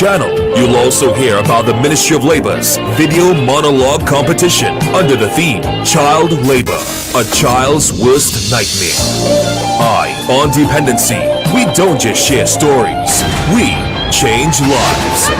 channel, you'll also hear about the Ministry of Labor's video monologue competition under the theme Child Labor, a Child's Worst Nightmare. On Dependency, we don't just share stories, we change lives.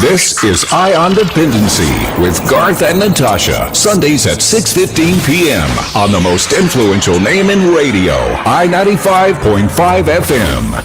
This is On Dependency with Garth and Natasha. Sundays at 6:15 p.m. on the most influential name in radio, I-95.5 FM.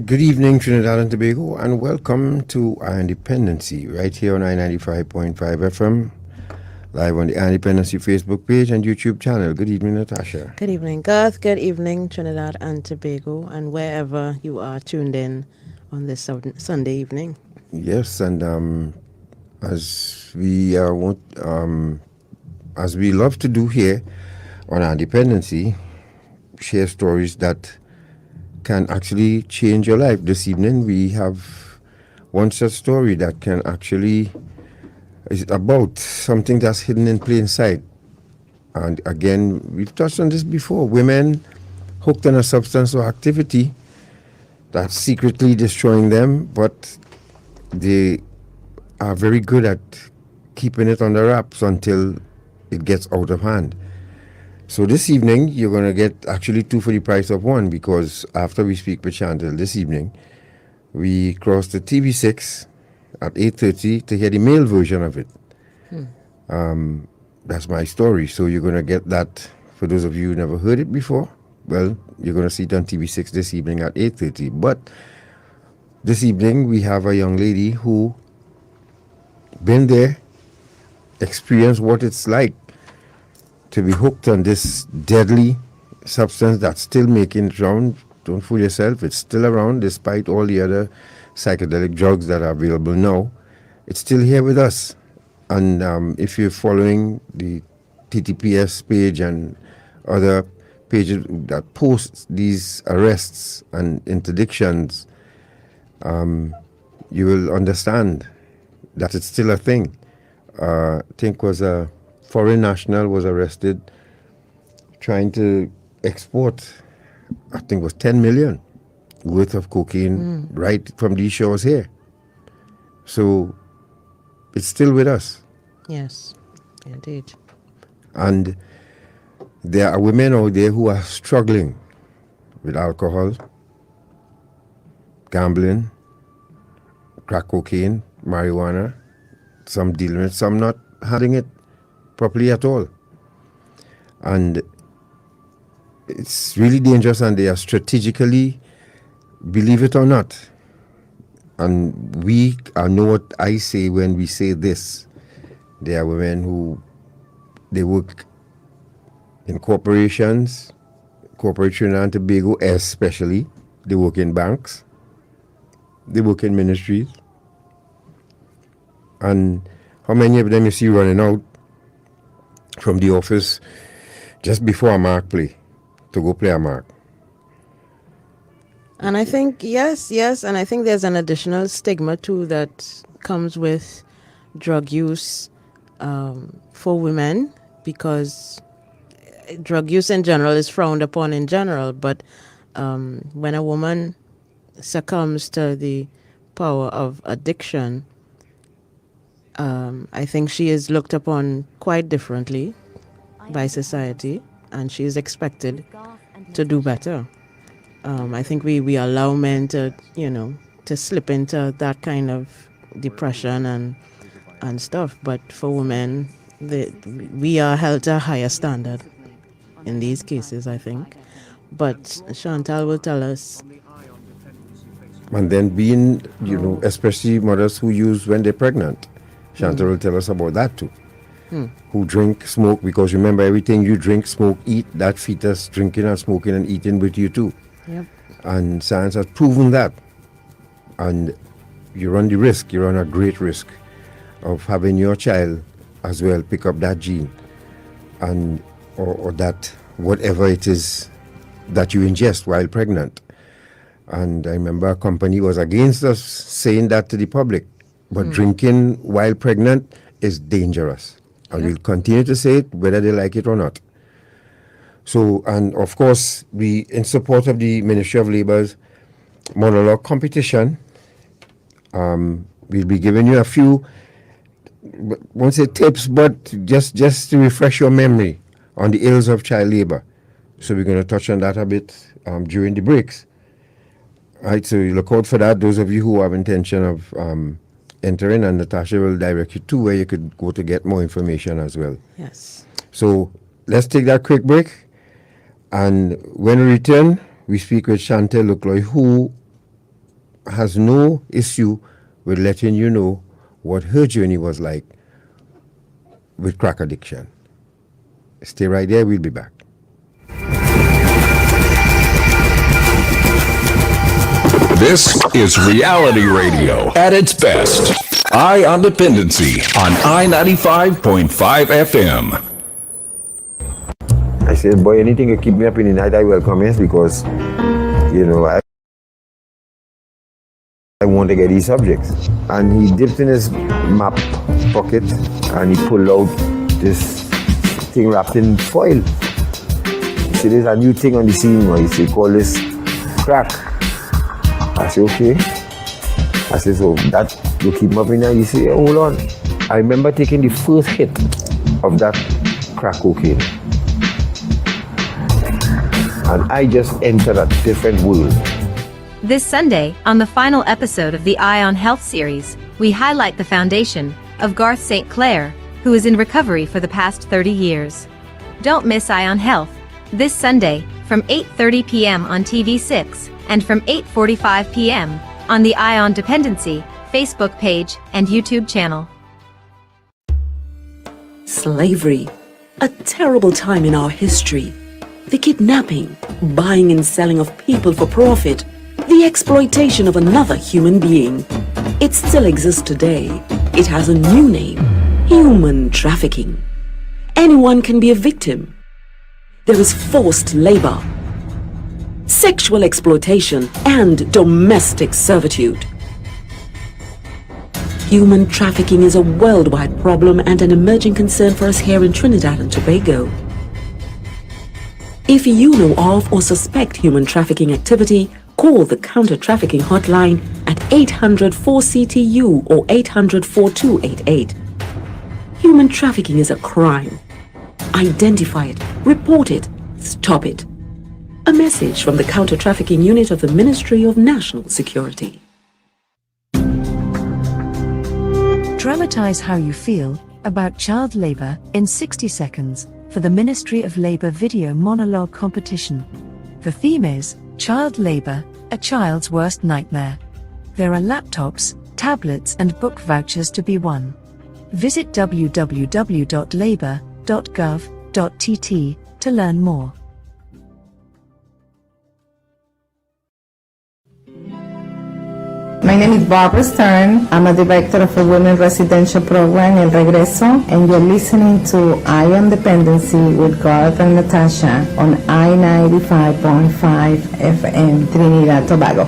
Good evening, Trinidad and Tobago, and welcome to Independency, right here on I-95.5 FM, live on the Independency Facebook page and YouTube channel. Good evening, Natasha. Good evening, Garth. Good evening, Trinidad and Tobago, and wherever you are tuned in on this Sunday evening. Yes, and as we love to do here on Independency, share stories that can actually change your life. This evening we have one such story that can actually is about something that's hidden in plain sight. And again, we've touched on this before. Women hooked on a substance or activity that's secretly destroying them, but they are very good at keeping it under wraps until it gets out of hand. So this evening, you're going to get actually two for the price of one, because after we speak with Chantal this evening, we cross the TV6 at 8:30 to hear the male version of it. That's my story. So you're going to get that. For those of you who never heard it before, well, you're going to see it on TV6 this evening at 8:30. But this evening, we have a young lady who been there, experienced what it's like to be hooked on this deadly substance that's still making it round. Don't fool yourself, it's still around despite all the other psychedelic drugs that are available now. It's still here with us. And if you're following the TTPS page and other pages that post these arrests and interdictions, you will understand that it's still a thing. I think was a foreign national was arrested trying to export, I think it was 10 million worth of cocaine right from these shores here. So it's still with us. Yes, indeed. And there are women out there who are struggling with alcohol, gambling, crack cocaine, marijuana, some dealing with, some not having it properly at all. And it's really dangerous, and they are strategically, believe it or not, and I know what I say when we say this. There are women who, they work in corporations, corporate Trinidad and Tobago especially. They work in banks. They work in ministries. And how many of them you see running out from the office just before a mark play to go play a mark? And I think, yes, and I think there's an additional stigma too that comes with drug use for women, because drug use in general is frowned upon in general, but when a woman succumbs to the power of addiction, I think she is looked upon quite differently by society, and she is expected to do better. I think we allow men to, to slip into that kind of depression and stuff, but for women, we are held to a higher standard in these cases, I think. But Chantal will tell us. And then being, especially mothers who use when they're pregnant. Chantal will tell us about that too. Who drink, smoke, because remember, everything you drink, smoke, eat, that fetus drinking and smoking and eating with you too. Yep. And science has proven that. And you run the risk, you run a great risk of having your child as well pick up that gene, and or that whatever it is that you ingest while pregnant. And I remember a company was against us saying that to the public, but drinking while pregnant is dangerous. And we'll continue to say it whether they like it or not. So, and of course, we, in support of the Ministry of Labor's monologue competition, we'll be giving you a few, won't say tips, but just to refresh your memory on the ills of child labor. So we're going to touch on that a bit during the breaks. All right, so you look out for that. Those of you who have intention of entering, and Natasha will direct you to where you could go to get more information as well. Yes. So let's take that quick break. And when we return, we speak with Chantal Lecloy, who has no issue with letting you know what her journey was like with crack addiction. Stay right there, we'll be back. This is reality radio at its best. I on Dependency on I-95.5 FM. I said, boy, anything to keep me up in the night, I welcome it, because, I want to get these subjects. And he dipped in his map pocket and he pulled out this thing wrapped in foil. He said, there's a new thing on the scene. He said, call this crack. I said, okay. I said, so that you keep up in there? He said, hold on. I remember taking the first hit of that crack cocaine. And I just entered a different world. This Sunday, on the final episode of the Eye on Health series, we highlight the foundation of Garth St. Clair, who is in recovery for the past 30 years. Don't miss Eye on Health, this Sunday, from 8:30 p.m. on TV6, and from 8:45 p.m. on the Eye on Dependency Facebook page and YouTube channel. Slavery, a terrible time in our history. The kidnapping, buying and selling of people for profit, the exploitation of another human being. It still exists today. It has a new name: human trafficking. Anyone can be a victim. there is forced labor, sexual exploitation, and domestic servitude. Human trafficking is a worldwide problem and an emerging concern for us here in Trinidad and Tobago. If you know of or suspect human trafficking activity, call the counter-trafficking hotline at 800-4CTU or 800-4288. Human trafficking is a crime. Identify it, report it, stop it. A message from the Counter-Trafficking Unit of the Ministry of National Security. Dramatize how you feel about child labor in 60 seconds for the Ministry of Labor video monologue competition. The theme is Child Labor, a Child's Worst Nightmare. There are laptops, tablets and book vouchers to be won. Visit www.labor.gov.tt to learn more. My name is Barbara Stern. I'm a director of a women residential program in Regreso, and you're listening to I Am Dependency with Garth and Natasha on I-95.5 FM, Trinidad, Tobago.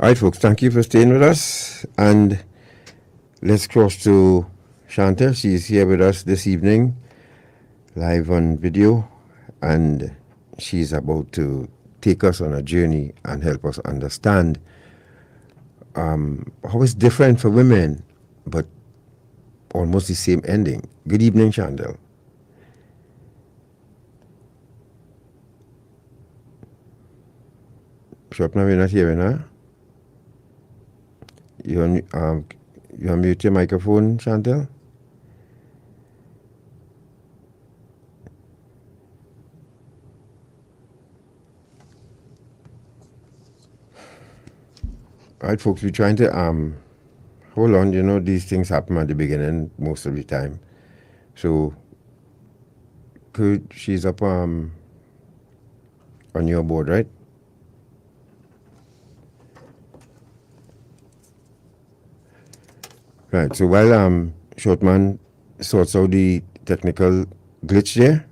All right, folks, thank you for staying with us. And let's cross to Chantal. She's here with us this evening, live on video. And she's about to take us on a journey and help us understand how it's different for women, but almost the same ending. Good evening, Chantal. Swapna, we're not hearing her. You unmute your microphone, Chantal? All right, folks, we're trying to hold on. You know, these things happen at the beginning most of the time. So, she's up on your board, right? Right, so while Shortman sorts out the technical glitch there,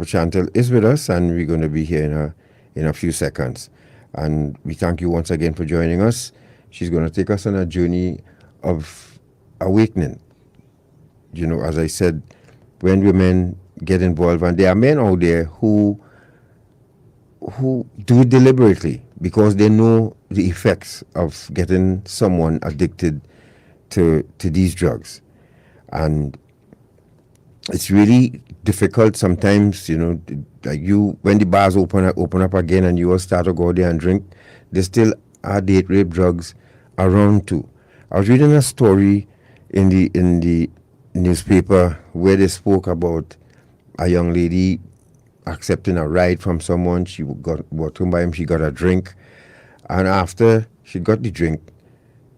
Chantal is with us, and we're going to be here in a few seconds. And we thank you once again for joining us. She's going to take us on a journey of awakening. As I said, when women get involved, and there are men out there who do it deliberately because they know the effects of getting someone addicted to these drugs. And it's really difficult sometimes, like when the bars open up again and you all start to go there and drink, there still are date rape drugs around too. I was reading a story in the newspaper where they spoke about a young lady accepting a ride from someone. She walked home by him, she got a drink, and after she got the drink,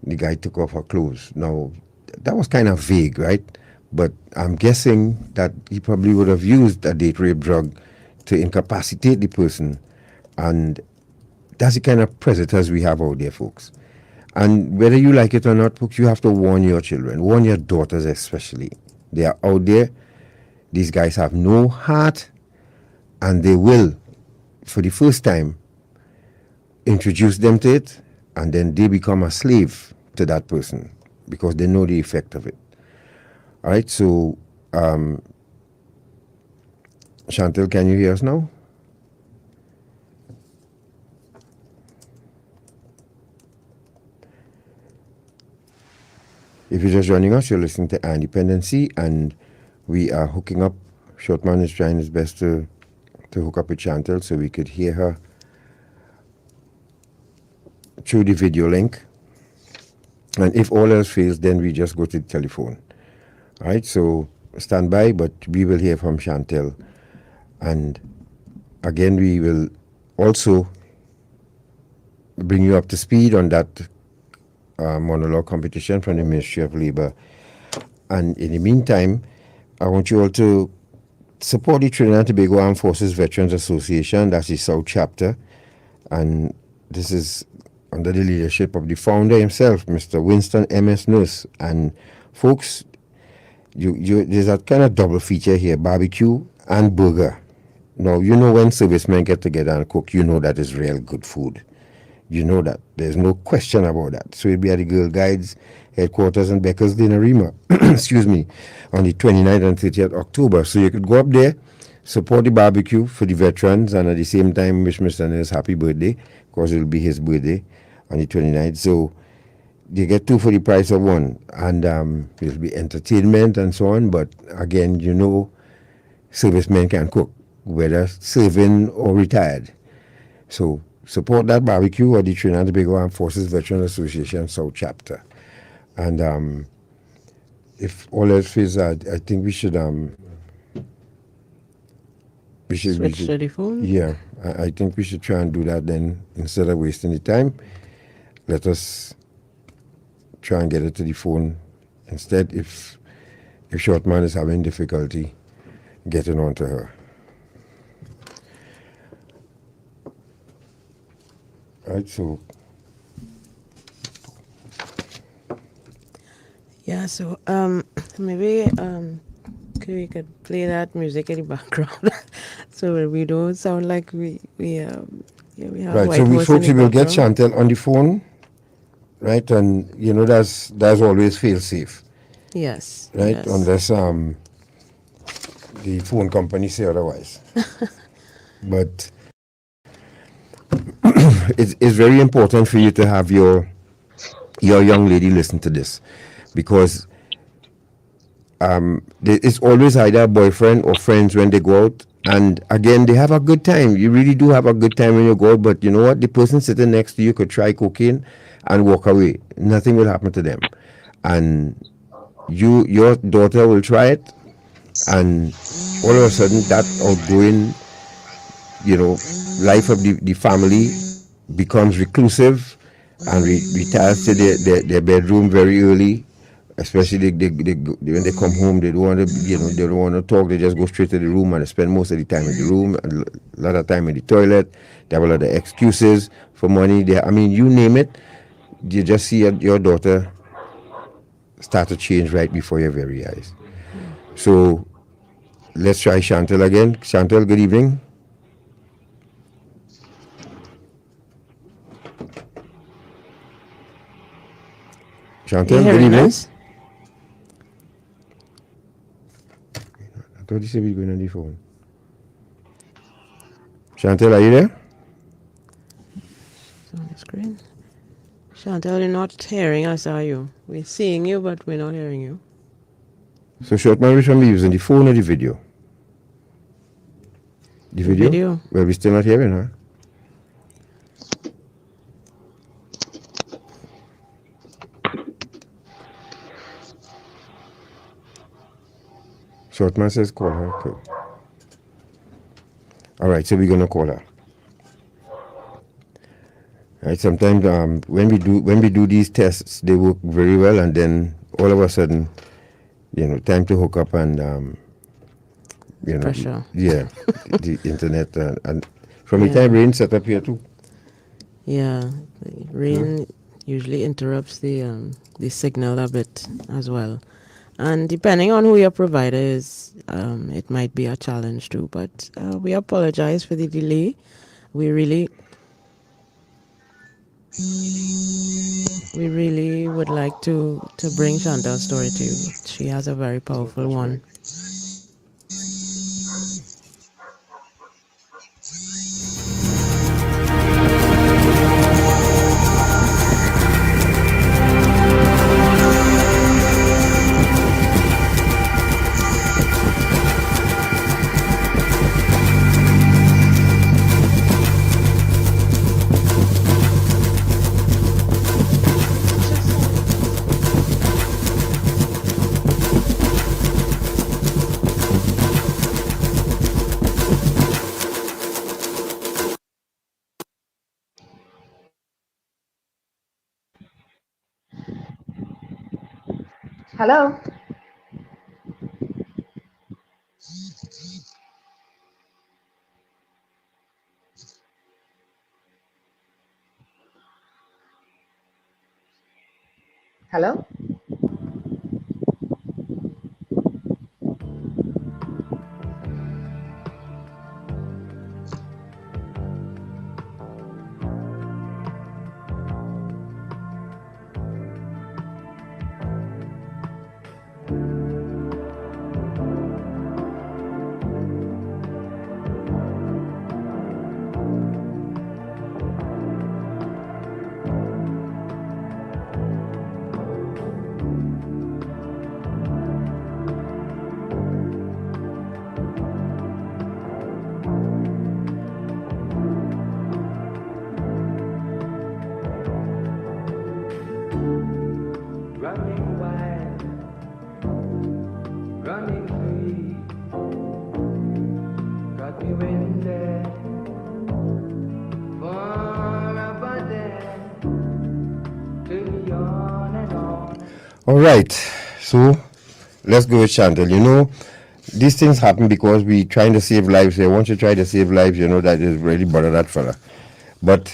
the guy took off her clothes. Now, that was kind of vague, right? But I'm guessing that he probably would have used a date rape drug to incapacitate the person. And that's the kind of predators we have out there, folks. And whether you like it or not, folks, you have to warn your children, warn your daughters especially. They are out there. These guys have no heart, and they will, for the first time, introduce them to it, and then they become a slave to that person because they know the effect of it. All right, so Chantal, can you hear us now? If you're just joining us, you're listening to Dependency, and we are hooking up. Shortman is trying his best to hook up with Chantal so we could hear her through the video link. And if all else fails, then we just go to the telephone. All right, so stand by, but we will hear from Chantal. And again, we will also bring you up to speed on that monologue competition from the Ministry of Labor. And in the meantime, I want you all to support the Trinidad and Tobago Armed Forces Veterans Association. That's the South Chapter. And this is under the leadership of the founder himself, Mr. Winston M.S. Nurse. And folks, there's a kind of double feature here, barbecue and burger. Now, when servicemen get together and cook, that is real good food. That. There's no question about that. So it'll be at the Girl Guides headquarters in Becker's Dinorima, excuse me, on the 29th and 30th October. So you could go up there, support the barbecue for the veterans, and at the same time wish Mr. Nels happy birthday, because it'll be his birthday on the 29th. So you get two for the price of one, and it'll be entertainment and so on. But again, servicemen can cook, whether serving or retired. So support that barbecue at the Trinidad and Tobago Armed Forces Veterans Association South Chapter. And if all else fails, I think we should switch to the phone. Yeah, I think we should try and do that then. Instead of wasting the time, let us try and get it to the phone instead, if Shortman is having difficulty getting onto her. Right, so yeah, so maybe we could play that music in the background so we don't sound like we have right. white So we horse folks, in we the will get background. Chantal on the phone, right? And that's always fail safe, Yes. right? Yes. Unless the phone company say otherwise. But it's very important for you to have your young lady listen to this, because it's always either a boyfriend or friends when they go out, and again they have a good time. You really do have a good time when you go out, but you know what? The person sitting next to you could try cocaine and walk away. Nothing will happen to them, and your daughter will try it, and all of a sudden that outgoing life of the family becomes reclusive and retires to their bedroom very early. Especially when they come home, they don't want to they don't want to talk. They just go straight to the room and they spend most of the time in the room, and a lot of time in the toilet. They have a lot of excuses for money. You name it. You just see your daughter start to change right before your very eyes. So let's try Chantal again. Chantal, good evening. Chantal, good evening. Us? thought he said we were going on the phone. Chantal, are you there? It's on the screen. Chantal, you're not hearing us, are you? We're seeing you, but we're not hearing you. So Shortman, which one we using, the phone or the video? The video? Video. Well, we're still not hearing her. Shortman says call her. Okay. All right, so we're gonna call her. Right, sometimes when we do these tests, they work very well, and then all of a sudden, time to hook up and Pressure. Yeah, the internet and from the time rain set up here too. Yeah, the rain usually interrupts the signal a bit as well. And depending on who your provider is, it might be a challenge too. But we apologize for the delay. We really would like to bring Chantal's story to you. She has a very powerful one. Hello. Hello. Running wild, running free, got me winded, far abundant, to me on and on. All right, so let's go with Chantal. These things happen because we trying to save lives here. Once you try to save lives, that is really bother that fella. But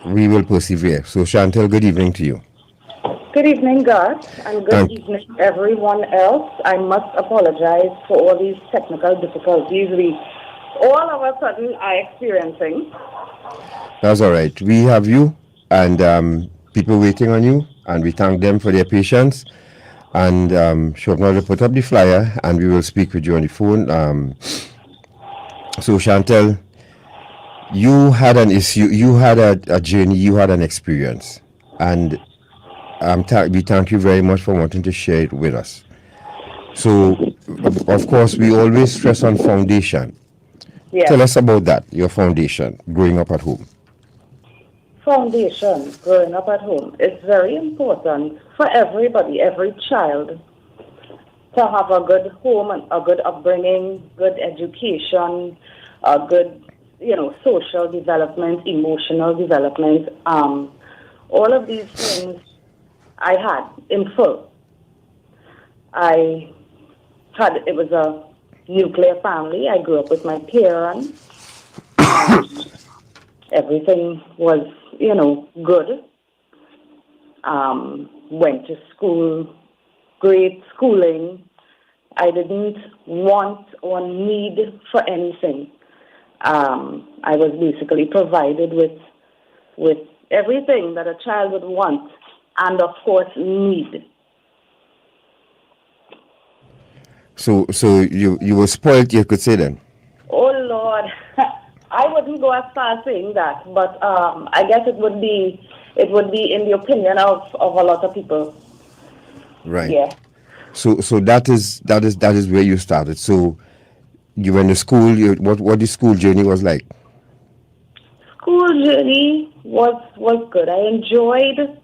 we will persevere. So Chantal, good evening to you. Good evening, Garth, and good evening, everyone else. I must apologize for all these technical difficulties we all of a sudden are experiencing. That's all right. We have you and people waiting on you, and we thank them for their patience. And short now to put up the flyer, and we will speak with you on the phone. So Chantal, you had an issue, you had a journey, you had an experience, and we thank you very much for wanting to share it with us. So, of course, we always stress on foundation. Yes. Tell us about that, your foundation, growing up at home. Foundation, growing up at home, is very important for everybody, every child, to have a good home and a good upbringing, good education, a good, social development, emotional development. All of these things I had in full. It was a nuclear family. I grew up with my parents. Everything was, good. Went to school, great schooling. I didn't want or need for anything. I was basically provided with everything that a child would want and, of course, need. So you were spoiled, you could say then. Oh Lord, I wouldn't go as far as saying that, but I guess it would be in the opinion of a lot of people. Right. Yeah. So that is where you started. So you went to school. What the school journey was like? School journey was good. I enjoyed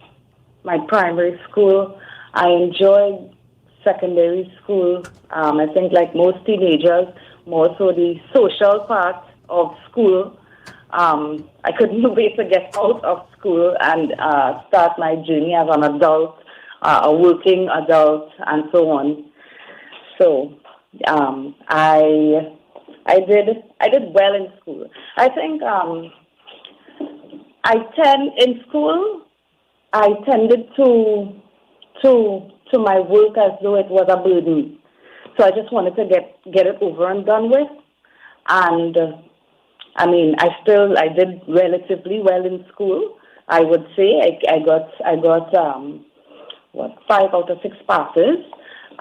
my primary school. I enjoyed secondary school. I think like most teenagers, more so the social part of school. I couldn't wait to get out of school and start my journey as an adult, a working adult, and so on. So I did well in school. I think in school I tended to my work as though it was a burden. So I just wanted to get it over and done with. And I mean, I did relatively well in school. I would say I got 5 out of 6 passes,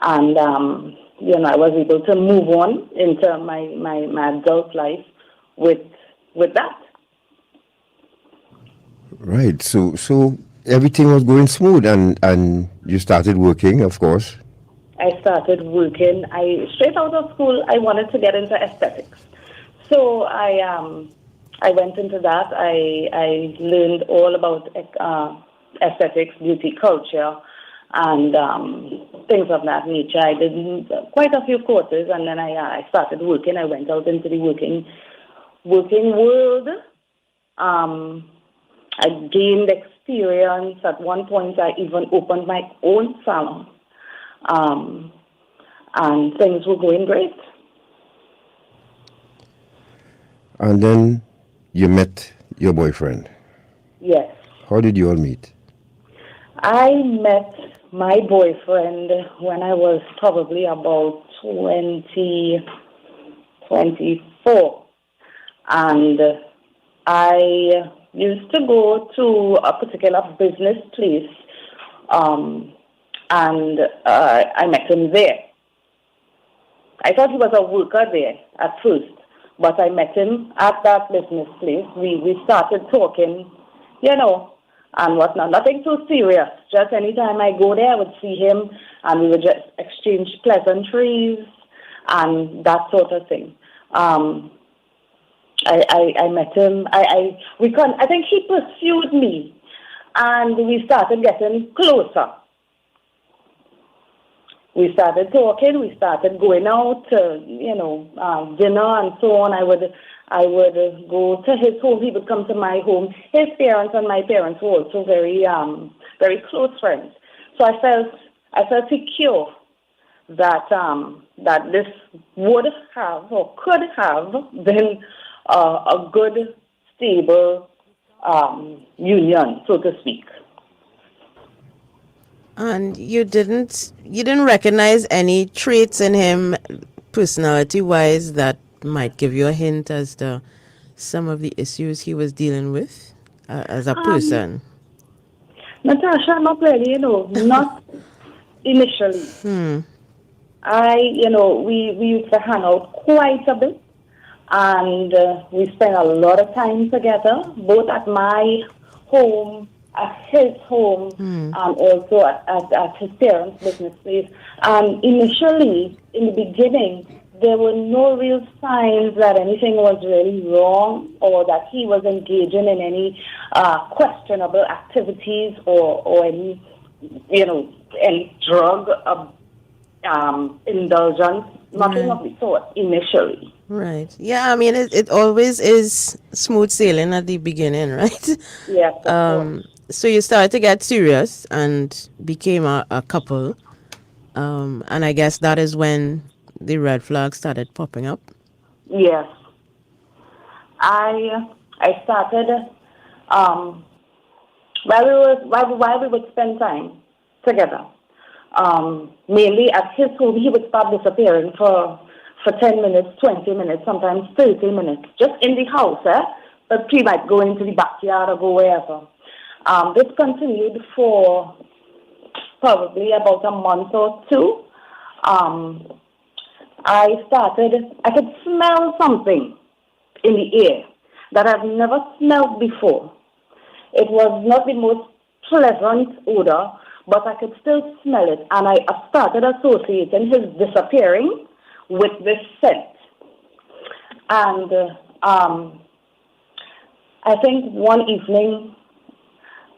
and I was able to move on into my adult life with that. Right. So everything was going smooth, and you started working, of course. I started working. Straight out of school, I wanted to get into aesthetics. So I went into that. I learned all about aesthetics, beauty culture, and things of that nature. I did quite a few courses, and then I started working. I went out into the working world. I gained experience. At one point, I even opened my own salon, and things were going great. And then you met your boyfriend. Yes. How did you all meet? I met my boyfriend when I was probably about 24. And I used to go to a particular business place, and I met him there. I thought he was a worker there at first, but I met him at that business place. We started talking, and whatnot. Nothing too serious. Just anytime I go there, I would see him, and we would just exchange pleasantries and that sort of thing. I met him. I think he pursued me, and we started getting closer. We started talking. We started going out to dinner and so on. I would go to his home. He would come to my home. His parents and my parents were also very very close friends. So I felt secure that that this would have or could have been a good, stable union, so to speak. And you didn't recognize any traits in him, personality-wise, that might give you a hint as to some of the issues he was dealing with as a person. Natasha, not really, not initially. We used to hang out quite a bit, and we spent a lot of time together, both at my home, at his home, and also at his parents' business place. Initially, in the beginning, there were no real signs that anything was really wrong or that he was engaging in any questionable activities or any, any drug indulgence. Nothing of the sort initially. Right. Yeah, I mean, it always is smooth sailing at the beginning, right? Yes, of course. So you started to get serious and became a couple. And I guess that is when the red flags started popping up. Yes. I started while we would spend time together. Mainly at his home, he would start disappearing for 10 minutes, 20 minutes, sometimes 30 minutes, just in the house, but he might go into the backyard or go wherever. This continued for probably about a month or two. I could smell something in the air that I've never smelled before. It was not the most pleasant odor, but I could still smell it, and I started associating his disappearing with this scent. And I think one evening,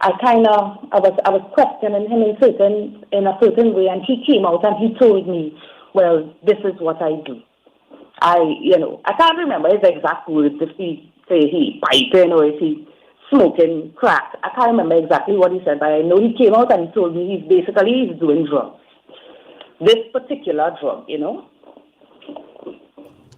I was questioning him in a certain way, and he came out and he told me, well, this is what I do. I can't remember his exact words, if he say he biting or if he smoking crack. I can't remember exactly what he said, but I know he came out and he told me he's doing drugs. This particular drug,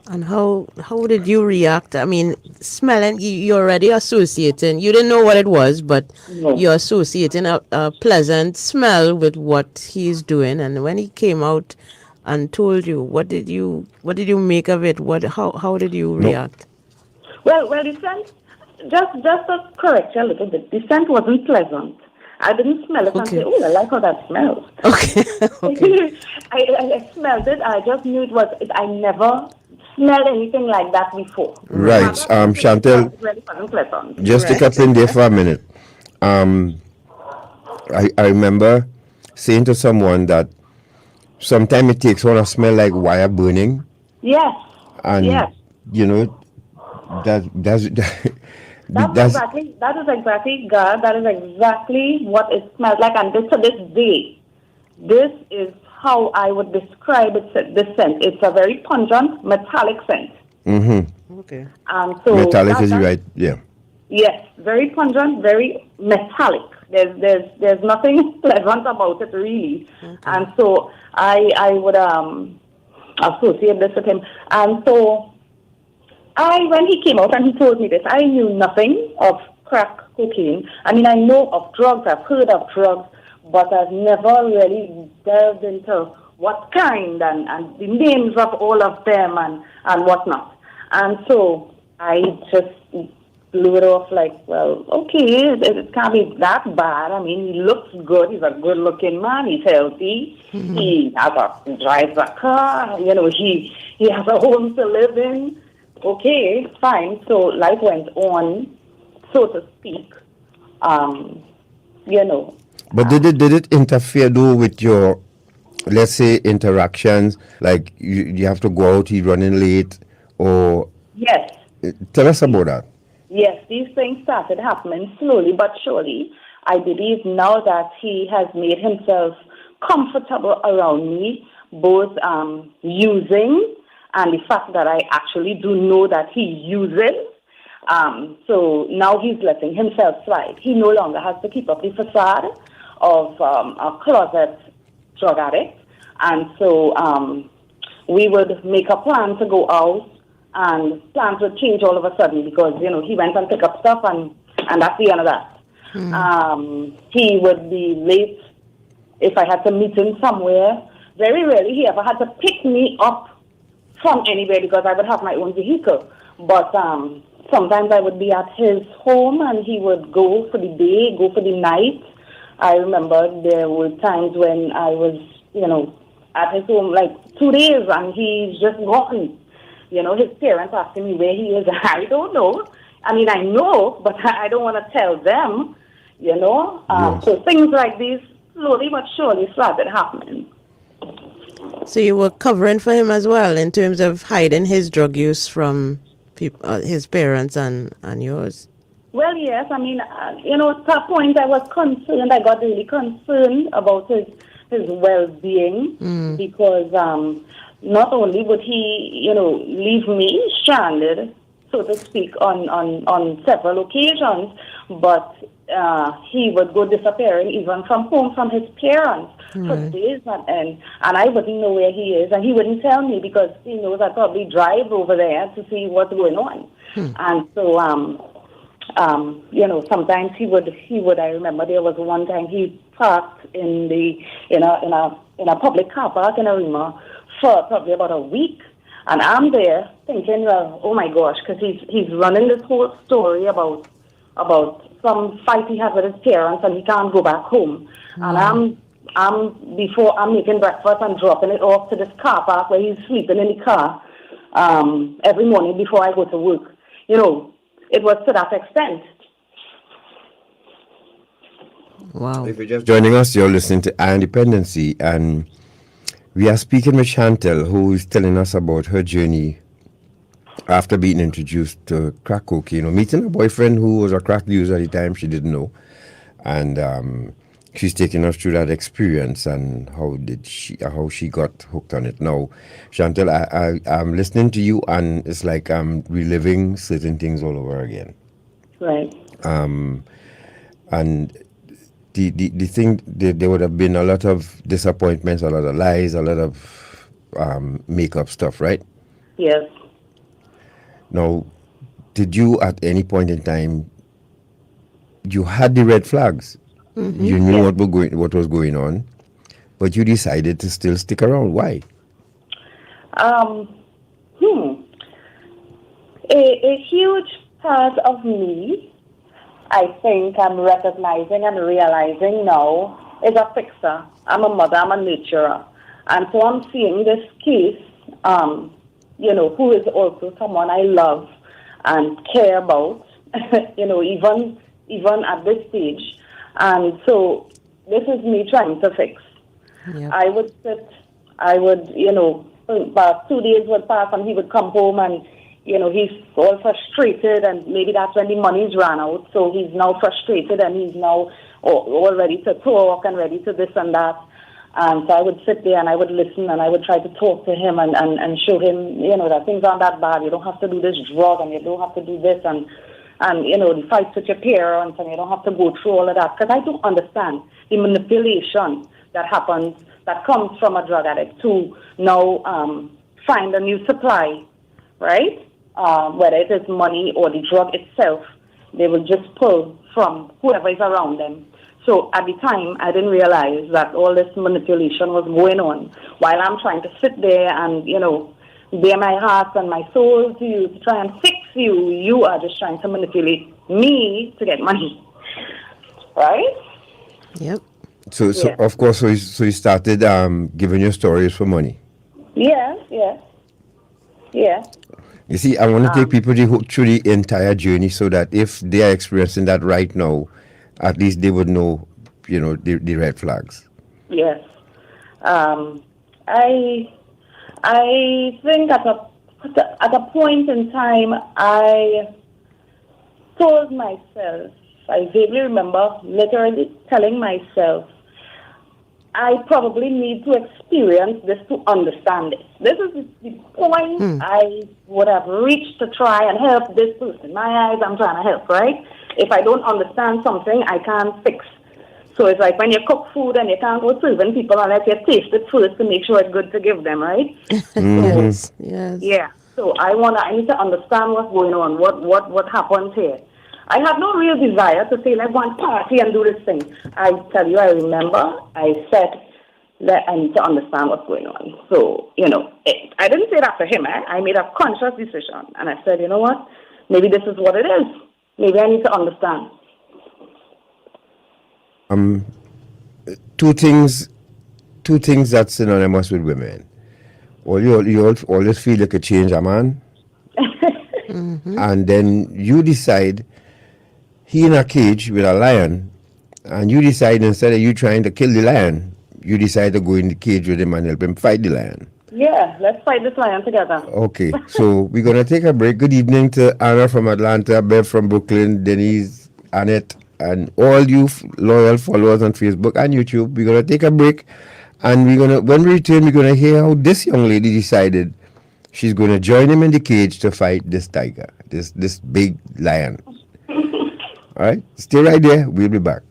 And how did you react? I mean, smelling, you're already associating. You didn't know what it was, but you're associating a pleasant smell with what he's doing. And when he came out and told you, what did you make of it? How did you react? Well, the scent, just to correct you a little bit, the scent wasn't pleasant. I didn't smell it and say, oh, I like how that smells. Okay. Okay. I smelled it. I just knew it was. I never smelled anything like that before. Right, Chantal. Really wasn't pleasant. Just stick up in there for a minute. I remember saying to someone that sometimes it takes one to smell like wire burning. Yes. And yes. That's exactly, God, that is exactly what it smells like. And to this day, this is how I would describe this scent. It's a very pungent, metallic scent. Mm-hmm. Okay. And so metallic is right, yeah. Yes, very pungent, very metallic. There's nothing pleasant about it, really. Okay. And so I would associate this with him. And so when he came out and he told me this, I knew nothing of crack cocaine. I mean, I know of drugs, I've heard of drugs, but I've never really delved into what kind and the names of all of them and whatnot. And so I just blew it off like, well, okay, it can't be that bad. I mean, he looks good. He's a good-looking man. He's healthy. Mm-hmm. He drives a car. He has a home to live in. Okay, fine. So life went on, so to speak. But did it interfere though with your, let's say, interactions? Like you have to go out, he's running late, or yes. Tell us about that. Yes, these things started happening slowly but surely. I believe now that he has made himself comfortable around me, both using and the fact that I actually do know that he uses. So now he's letting himself slide. He no longer has to keep up the facade of a closet drug addict. And so we would make a plan to go out, and plans would change all of a sudden because, he went and picked up stuff and that's the end of that. He would be late if I had to meet him somewhere. Very rarely he ever had to pick me up from anywhere because I would have my own vehicle. But sometimes I would be at his home and he would go for the day, go for the night. I remember there were times when I was, at his home like 2 days and he's just gone. His parents asking me where he is. I don't know. I mean, I know, but I don't want to tell them, Yes. So things like these slowly but surely started happening. So you were covering for him as well in terms of hiding his drug use from his parents and yours? Well, yes. I mean, at that point I was concerned. I got really concerned about his well-being because not only would he, leave me stranded, so to speak, on several occasions, but he would go disappearing even from home from his parents for days on end, and I wouldn't know where he is, and he wouldn't tell me because he knows I'd probably drive over there to see what's going on. And so, sometimes he would. I remember there was one time he parked in a public car park in Arima for probably about a week, and I'm there thinking, well, oh my gosh, because he's running this whole story about some fight he had with his parents and he can't go back home. And I'm before I'm making breakfast and dropping it off to this car park where he's sleeping in the car every morning before I go to work. You know, it was to that extent. Wow. If you're just joining us, you're listening to Iron Dependency, and we are speaking with Chantal, who is telling us about her journey after being introduced to crack cocaine, or meeting a boyfriend who was a crack user at the time she didn't know. And she's taking us through that experience and how she got hooked on it. Now, Chantal, I'm listening to you, and it's like I'm reliving certain things all over again. Right. And the thing, there would have been a lot of disappointments, a lot of lies, a lot of make-up stuff, right? Yes. Now, did you at any point in time, you had the red flags, you knew what was going on, but you decided to still stick around? Why? A huge part of me, I think I'm recognizing and realizing now, is a fixer. I'm a mother, I'm a nurturer. And so I'm seeing this case, you know, who is also someone I love and care about, you know, even at this stage. And so this is me trying to fix. Yep. I would, you know, about 2 days would pass and he would come home and, you know, he's all frustrated, and maybe that's when the money's ran out. So he's now frustrated and he's now all ready to talk and ready to this and that. And so I would sit there and I would listen and I would try to talk to him and show him, you know, that things aren't that bad. You don't have to do this drug and you don't have to do this and you know, the fights with your parents, and you don't have to go through all of that. Because I don't understand the manipulation that happens, that comes from a drug addict to now find a new supply, right? Whether it is money or the drug itself, they will just pull from whoever is around them. So at the time, I didn't realize that all this manipulation was going on while I'm trying to sit there and, you know, bare my heart and my soul to you to try and fix you. You are just trying to manipulate me to get money, right? Yep. So of course, so you started giving your stories for money. Yeah. You see, I want to take people through the entire journey so that if they are experiencing that right now, at least they would know, you know, the red flags. Yes. I think at a point in time, I told myself, I vaguely remember literally telling myself, I probably need to experience this to understand it. This is the point I would have reached to try and help this person. In my eyes, I'm trying to help, right? If I don't understand something, I can't fix. So it's like when you cook food and you can't go serving people unless you taste it first to make sure it's good to give them, right? Yes. Yeah. So I need to understand what's going on, what happens here. I have no real desire to say, let's go and party and do this thing. I tell you, I remember I said that I need to understand what's going on. So, you know, I didn't say that to him. I made a conscious decision. And I said, you know what? Maybe this is what it is. Maybe I need to understand. Two things that's synonymous with women. You always feel you could change a man. And then you decide he in a cage with a lion, and you decide instead of you trying to kill the lion, you decide to go in the cage with him and help him fight the lion. Yeah, let's fight this lion together. Okay, so we're going to take a break. Good evening to Anna from Atlanta, Bev from Brooklyn, Denise, Annette, and all you loyal followers on Facebook and YouTube. We're going to take a break, and when we return, we're going to hear how this young lady decided she's going to join him in the cage to fight this tiger, this big lion. All right, stay right there. We'll be back.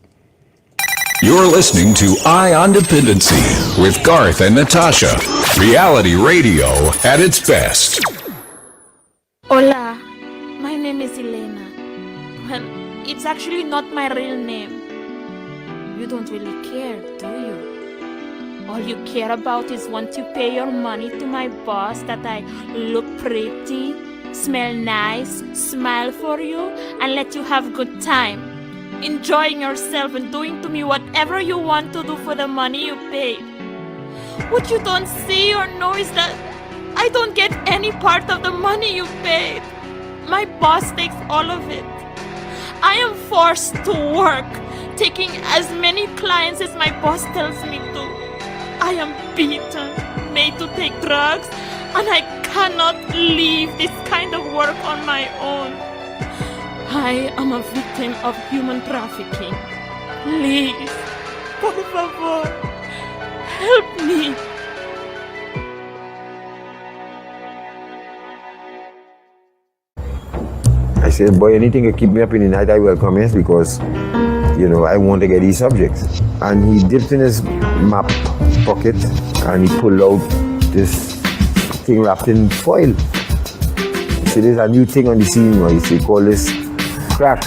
You're listening to Eye on Dependency with Garth and Natasha. Reality radio at its best. Hola, my name is Elena. Well, it's actually not my real name. You don't really care, do you? All you care about is want to pay your money to my boss that I look pretty, smell nice, smile for you, and let you have good time. enjoying yourself and doing to me whatever you want to do for the money you paid. What you don't see or know is that I don't get any part of the money you paid. My boss takes all of it. I am forced to work, taking as many clients as my boss tells me to. I am beaten, made to take drugs, and I cannot leave this kind of work on my own. I am a victim of human trafficking. Please, por favor, help me. I said, boy, anything to keep me up in the night, I welcome it because, I want to get these subjects. And he dipped in his map pocket and he pulled out this thing wrapped in foil. He said, there's a new thing on the scene, he said, call this crack.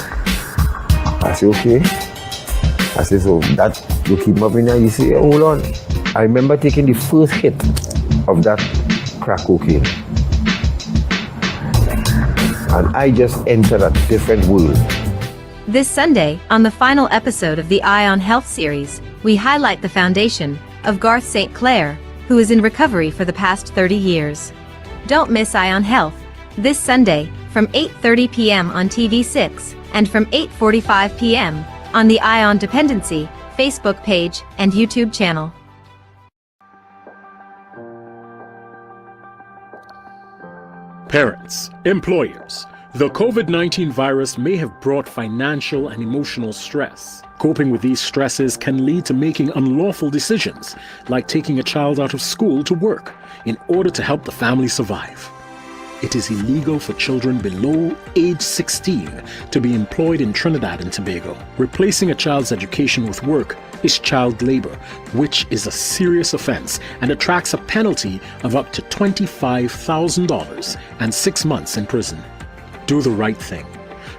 I said, okay. I said, so that will keep him up in there? He said, hold on. I remember taking the first hit of that crack cocaine. And I just entered a different world. This Sunday, on the final episode of the Eye on Health series, we highlight the foundation of Garth St. Clair, who is in recovery for the past 30 years. Don't miss Eye on Health this Sunday from 8:30 p.m. on TV6 and from 8:45 p.m. on the Eye on Dependency Facebook page and YouTube channel. Parents, employers, the COVID-19 virus may have brought financial and emotional stress. Coping with these stresses can lead to making unlawful decisions, like taking a child out of school to work, in order to help the family survive. It is illegal for children below age 16 to be employed in Trinidad and Tobago. Replacing a child's education with work is child labor, which is a serious offense and attracts a penalty of up to $25,000 and 6 months in prison. Do the right thing.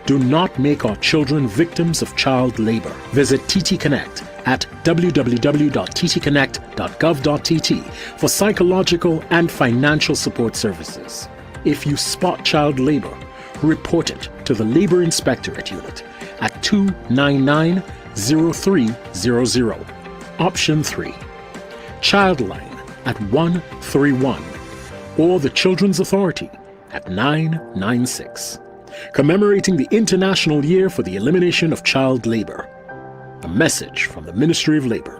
Do not make our children victims of child labor. Visit TT Connect at www.ttconnect.gov.tt for psychological and financial support services. If you spot child labor, report it to the Labor Inspectorate Unit at 299-0300. Option 3. Childline at 131 or the Children's Authority at 996. Commemorating the International Year for the Elimination of Child Labor. A message from the Ministry of Labor.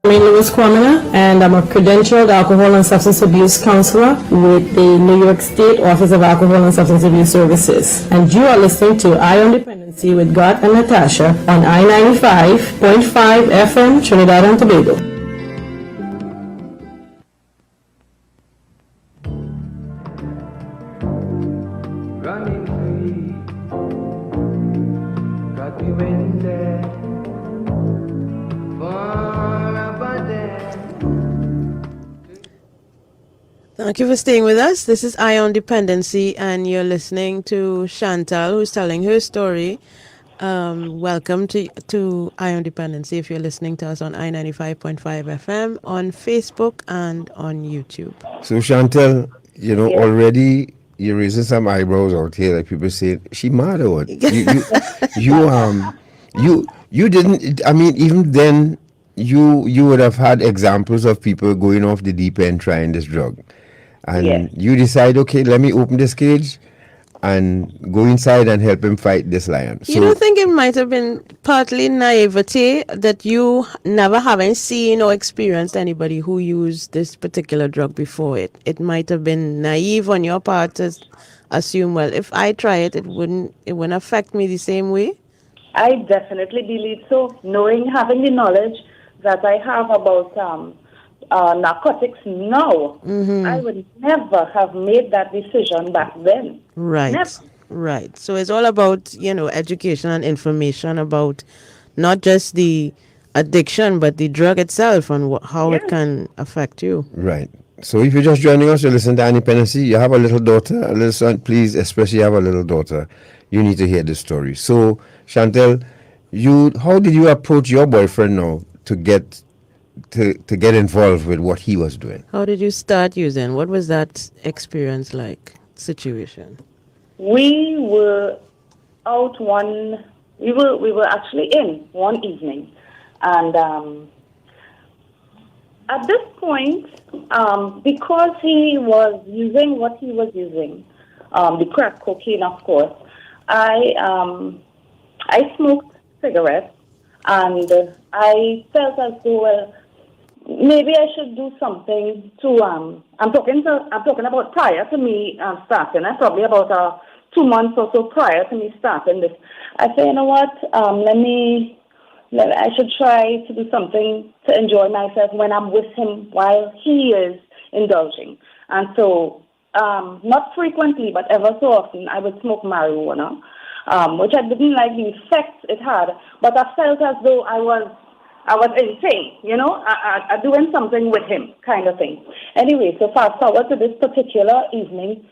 I'm Louis Kwamina, and I'm a credentialed alcohol and substance abuse counselor with the New York State Office of Alcohol and Substance Abuse Services. And you are listening to Eye on Dependency with Garth and Natasha on I-95.5 FM, Trinidad and Tobago. Running free, got me winded. Thank you for staying with us. This is Eye on Dependency, and you're listening to Chantal, who's telling her story. Welcome to Eye on Dependency if you're listening to us on I-95.5 FM, on Facebook, and on YouTube. So, Chantal, already you're raising some eyebrows out here, like people say, she mad or what? You didn't, I mean, even then, you would have had examples of people going off the deep end trying this drug. And you decide, okay, let me open this cage and go inside and help him fight this lion. You don't think it might have been partly naivety that you never haven't seen or experienced anybody who used this particular drug before? It might have been naive on your part to assume, well, if I try it, it wouldn't affect me the same way? I definitely believe so. Having the knowledge that I have about narcotics now, I would never have made that decision back then. Right. Never. Right. So it's all about, education and information about not just the addiction, but the drug itself and how it can affect you. Right. So if you're just joining us, you listen to Independency, you have a little daughter, a little son, please, especially have a little daughter, you need to hear this story. So, Chantal, how did you approach your boyfriend now to get involved with what he was doing? How did you start using? What was that experience like? situation? We were out we were actually in one evening, and at this point, because he was using what he was using, the crack cocaine, of course, I smoked cigarettes, and I felt as though, well, maybe I should do something to. I'm talking about prior to me starting. Probably about 2 months or so prior to me starting this. I said, you know what? I should try to do something to enjoy myself when I'm with him while he is indulging. And so, not frequently, but ever so often, I would smoke marijuana, which I didn't like the effects it had, but I felt as though I was insane, you know, I doing something with him, kind of thing. Anyway, so fast forward to this particular evening,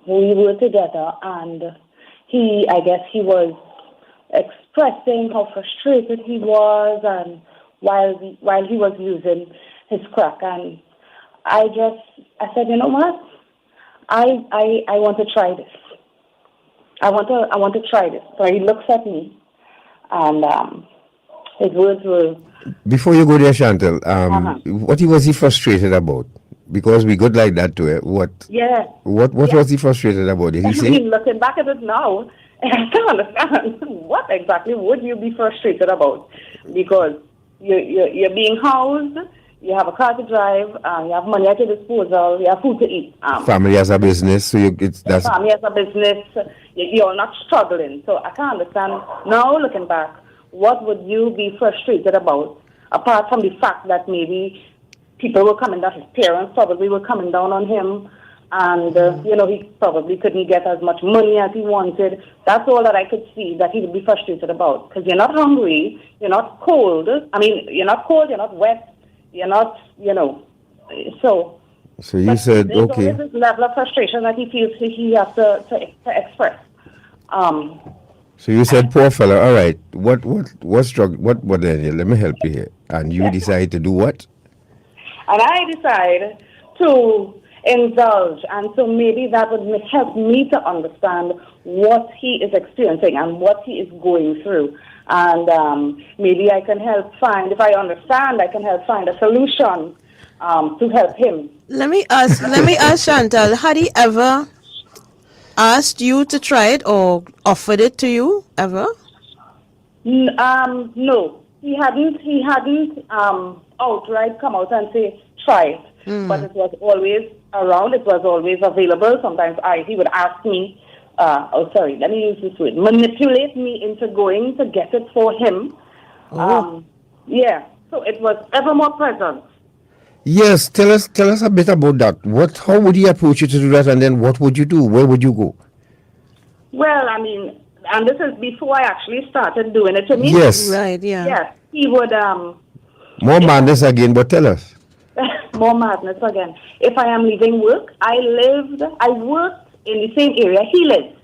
we were together, and I guess he was expressing how frustrated he was, and while he was using his crack, and I said, you know what, I want to try this. I want to try this. So he looks at me, and his words were. Before you go there, Chantal, what was he frustrated about? Because we got like that to it. What? Yeah. What was he frustrated about? Did he say? Looking back at it now, I can't understand what exactly would you be frustrated about, because you're being housed, you have a car to drive, you have money at your disposal, you have food to eat. Family has a business, so that's. Family has a business. You're not struggling, so I can't understand now. Looking back, what would you be frustrated about, apart from the fact that maybe people were coming down, his parents probably were coming down on him, and you know, he probably couldn't get as much money as he wanted. That's all that I could see that he would be frustrated about, because you're not hungry, you're not cold. I mean, you're not cold, you're not wet, you're not, you know, so. So you said, there's okay. always this level of frustration that he feels he has to express. So you said, poor fella, all right, what then? Let me help you here. And you decide to do what? And I decide to indulge, and so maybe that would help me to understand what he is experiencing and what he is going through. And maybe I can help find, if I understand, I can help find a solution to help him. Let me ask Chantal, had he ever asked you to try it or offered it to you ever? No, he hadn't outright come out and say try it. But it was always around. It was always available. Sometimes he would ask me. Let me use this word. Manipulate me into going to get it for him. Yeah. So it was ever more present. Yes, tell us a bit about that. How would he approach you to do that, and then what would you do? Where would you go? Well, I mean, and this is before I actually started doing it to me. Yes. Right, yeah. Yes, he would. More madness again, but tell us. More madness again. If I am leaving work, I worked in the same area he lives.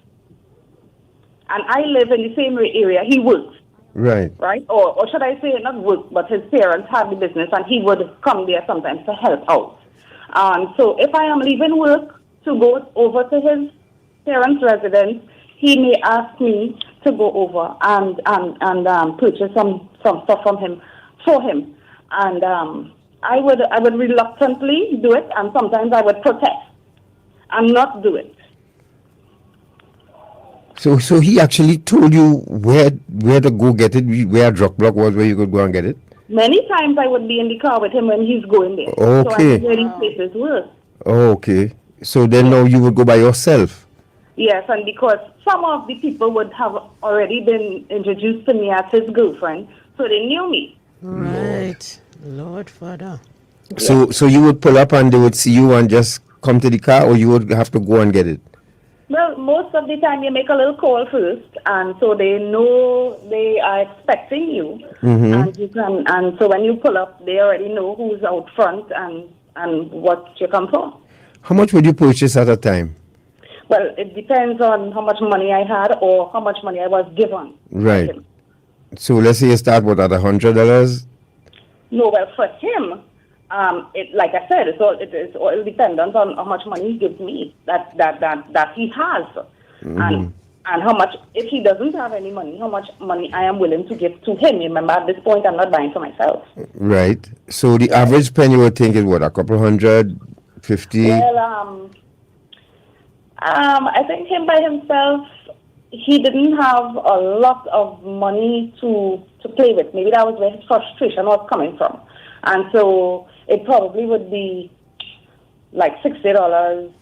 And I live in the same area he works. Right. Right? Or should I say not work, but his parents have the business, and he would come there sometimes to help out. So if I am leaving work to go over to his parents' residence, he may ask me to go over and purchase some stuff from him, for him. And I would reluctantly do it, and sometimes I would protest and not do it. So he actually told you where to go get it, where a drug block was, where you could go and get it? Many times I would be in the car with him when he's going there. Okay. So I know where these places were. Okay. So then now you would go by yourself? Yes, and because some of the people would have already been introduced to me as his girlfriend, so they knew me. Right. Lord Father. So you would pull up and they would see you and just come to the car, or you would have to go and get it? Well, most of the time you make a little call first, and so they know they are expecting you. Mm-hmm. And so when you pull up, they already know who's out front and what you come for. How much would you purchase at a time? Well, it depends on how much money I had or how much money I was given. Right. So let's say you start at $100. No, well, for him, like I said, it's all dependent on how much money he gives me that he has, and how much, if he doesn't have any money, how much money I am willing to give to him. Remember, at this point, I'm not buying for myself. Right. So the average pen you would think is what, a couple hundred, 50? Well, I think him by himself, he didn't have a lot of money to play with. Maybe that was where his frustration was coming from. And so it probably would be like $60,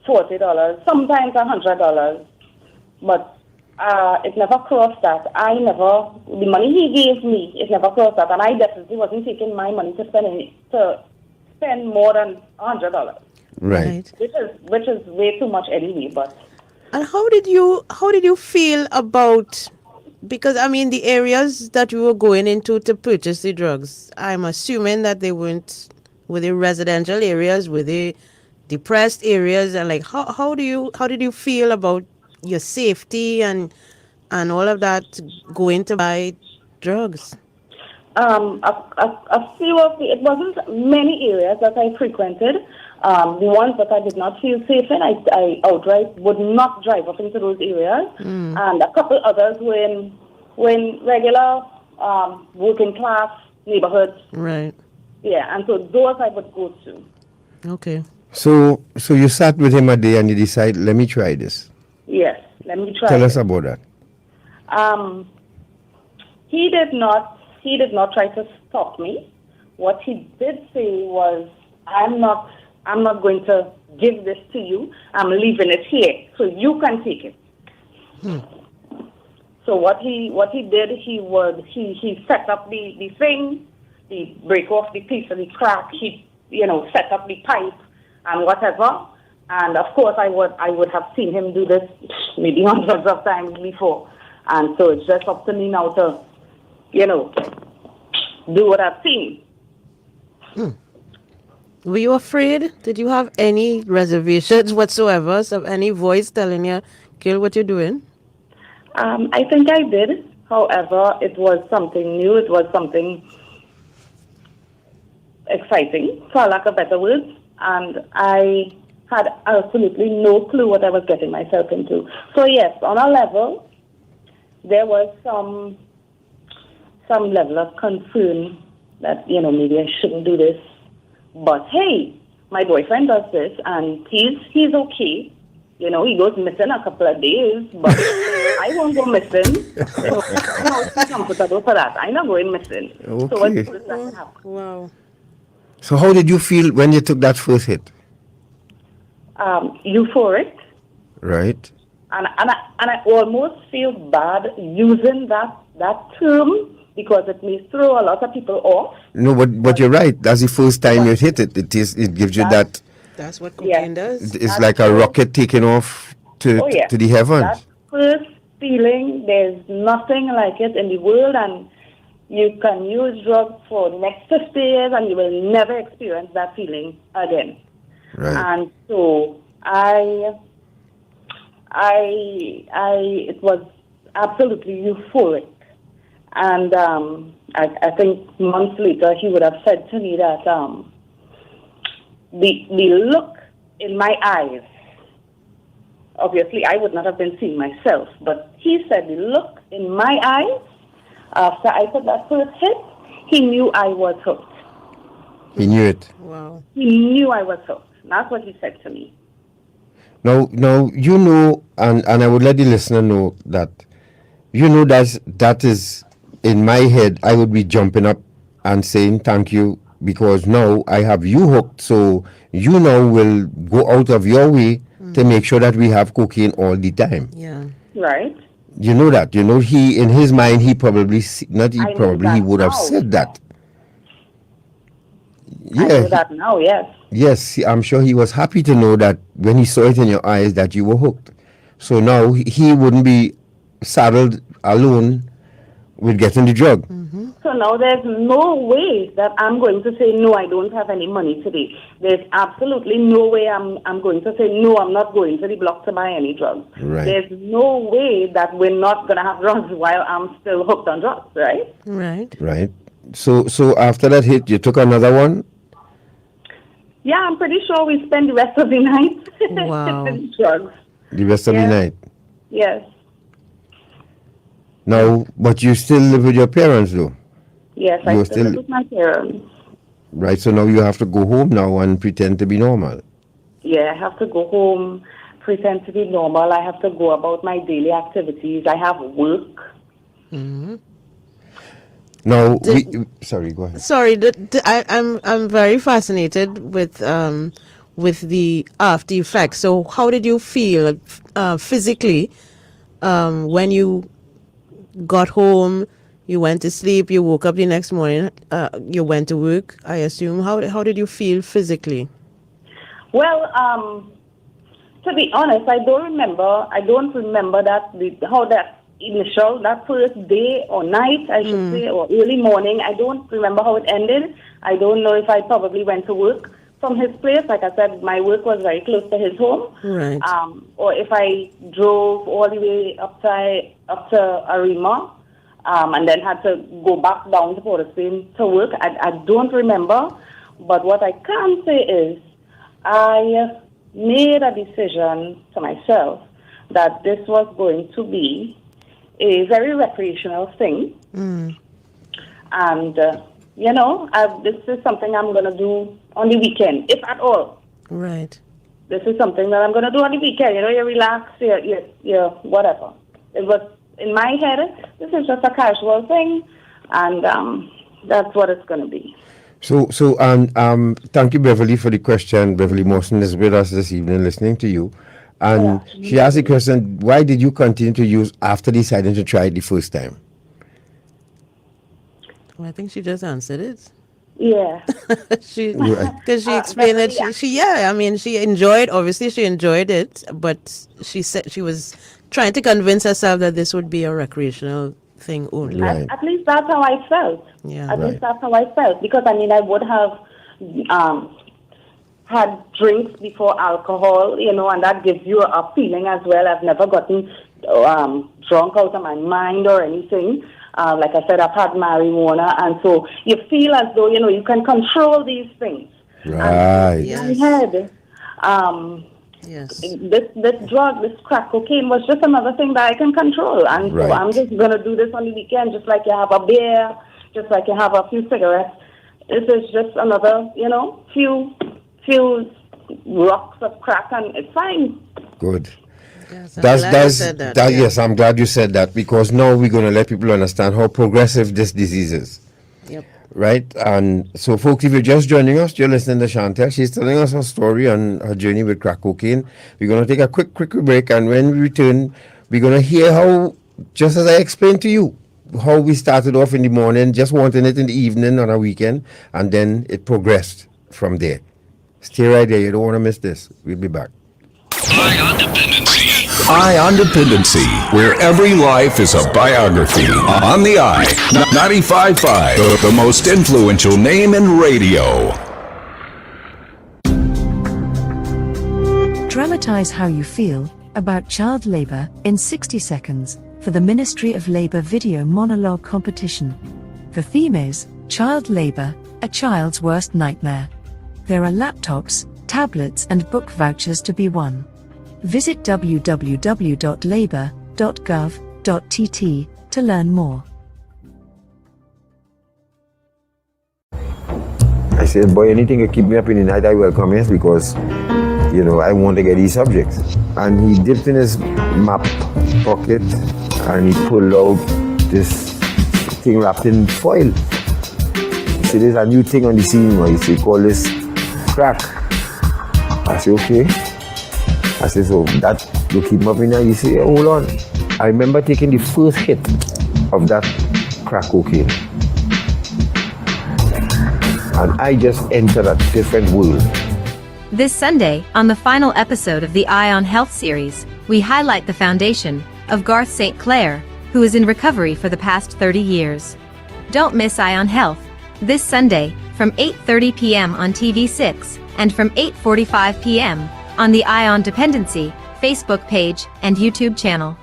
$40, sometimes $100. But it never crossed that. The money he gave me, it never crossed that. And I definitely wasn't taking my money to spend more than $100. Right. Which is way too much anyway, but. And how did you feel about, because I mean the areas that you were going into to purchase the drugs, I'm assuming that they were the residential areas, were the depressed areas, and like how did you feel about your safety and all of that going to buy drugs? A few of it wasn't many areas that I frequented. The ones that I did not feel safe in, I outright would not drive up into those areas. And a couple others were in regular working class neighborhoods. Right. Yeah, and so those I would go to. Okay. So you sat with him a day and you decide, let me try this. Yes, let me try. Tell us about that. He did not try to stop me. What he did say was, I'm not going to give this to you. I'm leaving it here, so you can take it. So what he did, he set up the thing, he break off the piece of the crack, he set up the pipe and whatever. And of course I would have seen him do this maybe hundreds of times before. And so it's just up to me now to, do what I've seen. Were you afraid? Did you have any reservations whatsoever? Any voice telling you, kill what you're doing? I think I did. However, it was something new. It was something exciting, for lack of better words. And I had absolutely no clue what I was getting myself into. So yes, on a level, there was some level of concern that, maybe I shouldn't do this. But hey, my boyfriend does this and he's okay. He goes missing a couple of days, but I won't go missing. I'm comfortable for that. I'm not going missing. Okay. So what does happen? Wow. So how did you feel when you took that first hit? Euphoric. Right. And I almost feel bad using that term, because it may throw a lot of people off. No, but you're right. That's the first time you hit it. It gives you that. That's what cocaine does. It's like a rocket taking off to the heavens. That first feeling, there's nothing like it in the world, and you can use drugs for the next 50 years and you will never experience that feeling again. Right. And so it was absolutely euphoric. And I think months later he would have said to me that the look in my eyes, obviously I would not have been seeing myself, but he said the look in my eyes after I put that first hit, he knew I was hooked. He knew it. Wow. He knew I was hooked. That's what he said to me. Now and I would let the listener know that, that is, in my head, I would be jumping up and saying thank you, because now I have you hooked, so you now will go out of your way to make sure that we have cocaine all the time. Yeah. Right. You know that. He, in his mind, he probably, he would have said that. Yeah. I know that now, yes. Yes, I'm sure he was happy to know that when he saw it in your eyes that you were hooked. So now he wouldn't be saddled alone with getting the drug. So now there's no way that I'm going to say, no, I don't have any money today. There's absolutely no way I'm going to say, no, I'm not going to the block to buy any drugs. Right. There's no way that we're not going to have drugs while I'm still hooked on drugs, right? Right. Right. So after that hit, you took another one Yeah, I'm pretty sure we spend the rest of the night Wow. with drugs. The rest of the night. Yes. Now, but you still live with your parents, though? Yes, I still live with my parents. Right, so now you have to go home now and pretend to be normal. Yeah, I have to go home, pretend to be normal. I have to go about my daily activities. I have work. Mm-hmm. Now, sorry, go ahead. Sorry, I'm very fascinated with the after effects. So, how did you feel physically when you got home? You went to sleep. You woke up the next morning. You went to work. I assume. How did you feel physically? Well, to be honest, I don't remember that first day or night, I should say, or early morning. I don't remember how it ended. I don't know if I probably went to work from his place. Like I said, my work was very close to his home. Right. Or if I drove all the way up to Arima, and then had to go back down to Port of Spain to work. I don't remember. But what I can say is I made a decision to myself that this was going to be a very recreational thing. And, this is something I'm going to do on the weekend, if at all. Right. This is something that I'm going to do on the weekend. You relax, you whatever. It was, in my head, this is just a casual thing, and that's what it's going to be. So, thank you, Beverly, for the question. Beverly Mawson is with us this evening listening to you. And she asked the question, why did you continue to use after deciding to try it the first time? Well, I think she just answered it. Yeah. Because she explained that she enjoyed, obviously she enjoyed it, but she said she was trying to convince herself that this would be a recreational thing only. Right. At least that's how I felt. Yeah. At least that's how I felt. Because, I would have had drinks before alcohol, and that gives you a feeling as well. I've never gotten drunk out of my mind or anything. Like I said, I've had marijuana, and so you feel as though, you can control these things. Right. In my head, this drug, this crack cocaine was just another thing that I can control. And so I'm just going to do this on the weekend, just like you have a beer, just like you have a few cigarettes. This is just another, few rocks of crack, and it's fine. Good. Yes, Yes, I'm glad you said that, because now we're going to let people understand how progressive this disease is. Yep. Right? And so, folks, if you're just joining us, you're listening to Chantal. She's telling us her story on her journey with crack cocaine. We're going to take a quick break, and when we return, we're going to hear how, just as I explained to you, how we started off in the morning, just wanting it in the evening on a weekend, and then it progressed from there. Stay right there. You don't want to miss this. We'll be back. Eye on Dependency. Eye on Dependency, where every life is a biography. On the Eye, 95.5, the most influential name in radio. Dramatize how you feel about child labor in 60 seconds for the Ministry of Labor video monologue competition. The theme is Child Labor, a Child's Worst Nightmare. There are laptops, tablets and book vouchers to be won. Visit www.labor.gov.tt to learn more. I said, boy, anything that keep me up in the night, I welcome it, because, I want to get these subjects. And he dipped in his map pocket and he pulled out this thing wrapped in foil. He said, there's a new thing on the scene, he said, call this crack. I said, okay. I said, so that you keep him up in there? He said, hold on. I remember taking the first hit of that crack cocaine. And I just entered a different world. This Sunday, on the final episode of the Eye on Health series, we highlight the foundation of Garth St. Clair, who is in recovery for the past 30 years. Don't miss Eye on Health this Sunday from 8:30 p.m. on TV6 and from 8:45 p.m. on the Eye on Dependency Facebook page and YouTube channel.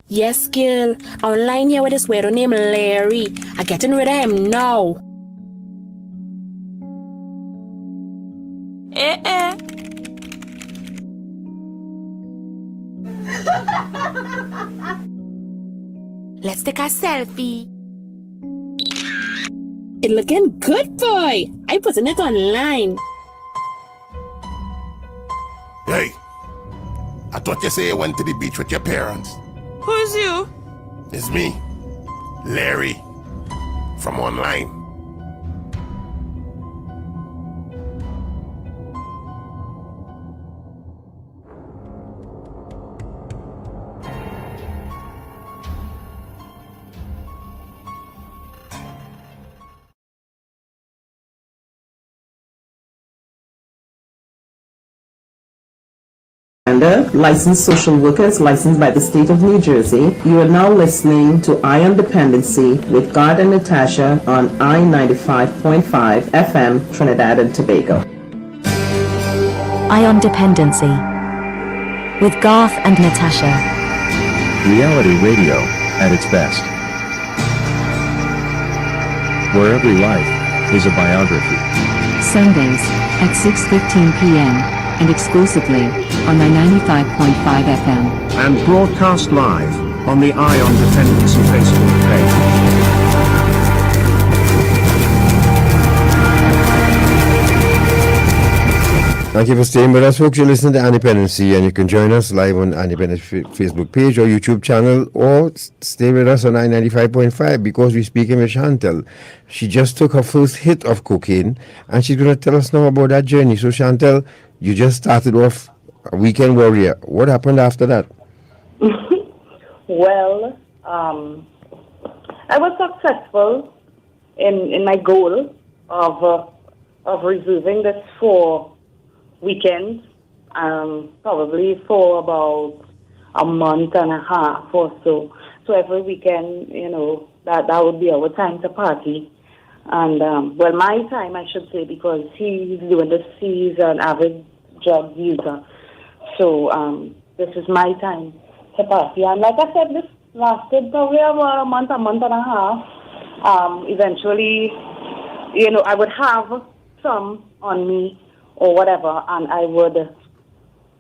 Yes, girl. Online here with this weirdo named Larry. I'm getting rid of him now. Let's take a selfie. It looking good, boy. I putting it online. Hey, I thought you say you went to the beach with your parents. Who's you? It's me, Larry, from online. Licensed social workers licensed by the state of New Jersey. You are now listening to Ion Dependency with Garth and Natasha on I-95.5 FM, Trinidad and Tobago. Ion Dependency with Garth and Natasha. Reality radio at its best. Where every life is a biography. Sundays at 6:15 p.m. and exclusively on the 95.5 FM. And broadcast live on the Ion Dependency Facebook page. Thank you for staying with us, folks. You're listening to Independency, and you can join us live on Independency Facebook page or YouTube channel, or stay with us on I-95.5 because we're speaking with Chantal. She just took her first hit of cocaine, and she's going to tell us now about that journey. So, Chantal, you just started off a weekend warrior. What happened after that? Well, I was successful in my goal of reserving this for weekends, probably for about a month and a half or so. So every weekend, that would be our time to party. And, well, my time, I should say, because he's doing this, he's an avid drug user. So this is my time to party. And like I said, this lasted probably about a month and a half. Eventually, I would have some on me or whatever, and I would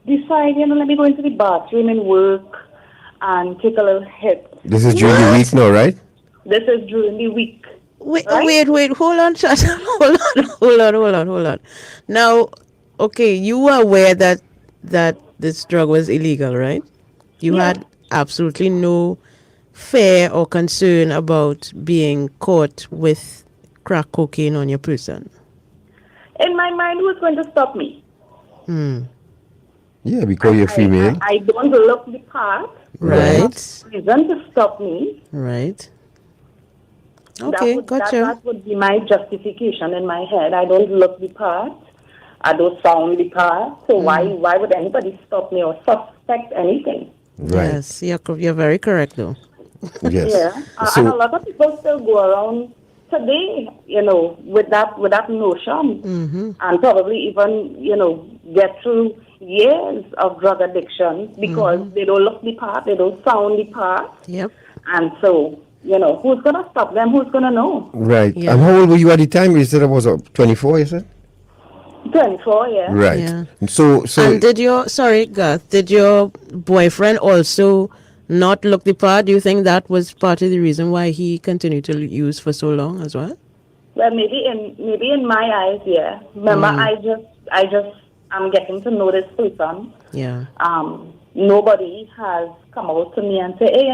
decide, let me go into the bathroom and work and take a little hit. This is during the week now, right? This is during the week. Wait, right? wait, hold on, Chantal. Hold on. Now, okay, you were aware that this drug was illegal, right? You had absolutely no fear or concern about being caught with crack cocaine on your person. In my mind, who's going to stop me? Yeah, because you're female. I don't look the part. Right. Reason to stop me. Right. Okay, gotcha. That would be my justification in my head. I don't look the part. I don't sound the part. So why would anybody stop me or suspect anything? Right. Yes, you're very correct, though. Yes. Yeah. And a lot of people still go around today, with that notion, and probably even, get through years of drug addiction because they don't look the part, they don't sound the part. Yep. And so, who's going to stop them? Who's going to know? Right. Yeah. And how old were you at the time? You said it was 24, you said? 24, yeah. Right. Yeah. So And did your boyfriend also not look the part? Do you think that was part of the reason why he continued to use for so long as well? Well, maybe in my eyes, yeah. Remember, I'm getting to know this person. Yeah. Nobody has come out to me and say, hey,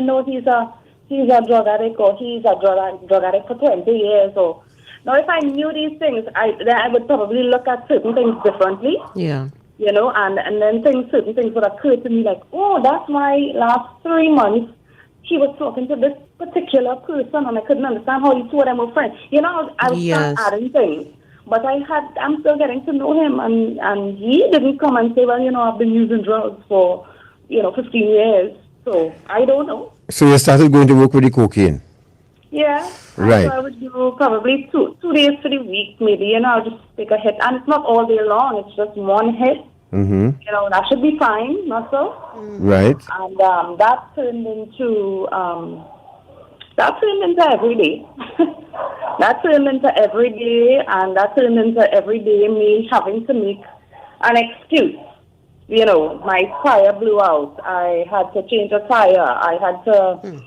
he's a drug addict, or he's a drug addict for 20 years. Or now, if I knew these things, then I would probably look at certain things differently. Yeah. And then certain things would occur to me like, oh, that's why last 3 months he was talking to this particular person, and I couldn't understand how he two of them were friends. I was start adding things. But I'm still getting to know him, and he didn't come and say, well, I've been using drugs for, 15 years. So I don't know. So you started going to work with the cocaine? Yeah. Right. So I would do probably two days for the week, maybe, I'll just take a hit. And it's not all day long, it's just one hit. Mm-hmm. That should be fine, not so? Right. And that turned into every day. That turned into every day, and that turned into every day me having to make an excuse. You know, my tire blew out. I had to change a tire. I had to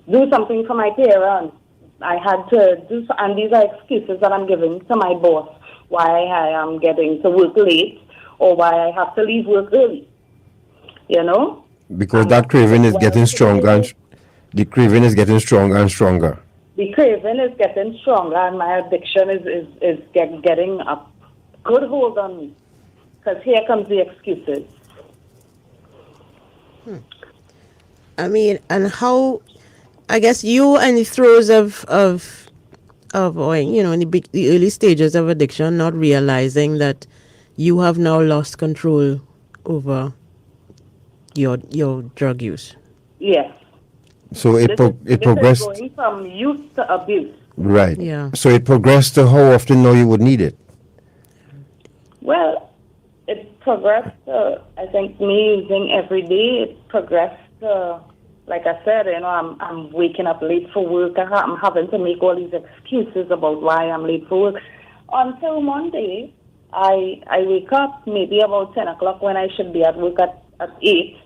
do something for my parents. I had to do, and these are excuses that I'm giving to my boss why I am getting to work late or why I have to leave work early. You know? Because that craving is getting stronger, and the craving is getting stronger and stronger. The craving is getting stronger, and my addiction is getting a good hold on me. Because here comes the excuses. I mean, and how, I guess you in the throes of or, you know, in the early stages of addiction, not realizing that you have now lost control over your drug use. Yes. So it This progressed. is going from use to abuse. Right. Yeah. So it progressed to how often now you would need it? Well, it progressed. I think me using every day, it progressed. Like I said, you know, I'm waking up late for work. I'm having to make all these excuses about why I'm late for work. Until Monday, I wake up maybe about 10 o'clock when I should be at work at 8.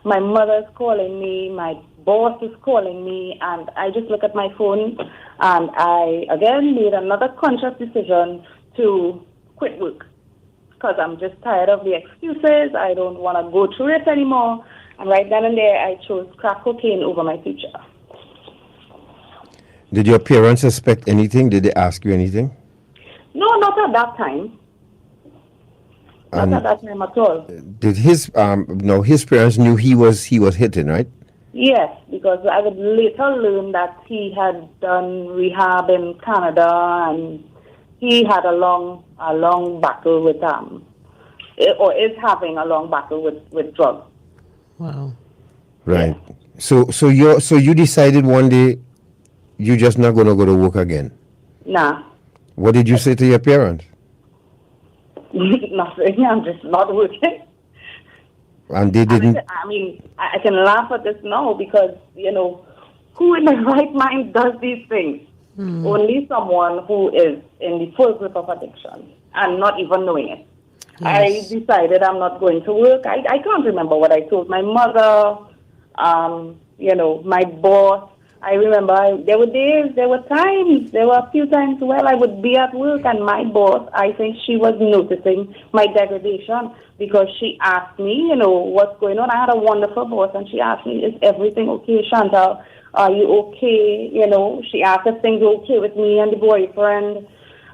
My mother's calling me, my boss is calling me, and I just look at my phone, and I, again, made another conscious decision to quit work. Because I'm just tired of the excuses. I don't want to go through it anymore. And right then and there, I chose crack cocaine over my future. Did your parents suspect anything? Did they ask you anything? No, not at that time. Not at that time at all. Did his his parents knew he was hitting, right? Yes, because I would later learn that he had done rehab in Canada, and he had a long battle with or is having a long battle with drugs. Wow. Right. Yeah. So you decided one day you're just not gonna go to work again. Nah. What did you say to your parents? Nothing. I'm just not working. And they didn't. I mean, I can laugh at this now because, you know, who in their right mind does these things? Only someone who is in the full grip of addiction and not even knowing it. Yes. I decided I'm not going to work. I can't remember what I told my mother, you know, my boss. I remember there were days, there were a few times where I would be at work and my boss, I think she was noticing my degradation because she asked me, you know, what's going on. I had a wonderful boss and she asked me, is everything okay, Chantal? Are you okay? You know, she asked if things were okay with me and the boyfriend.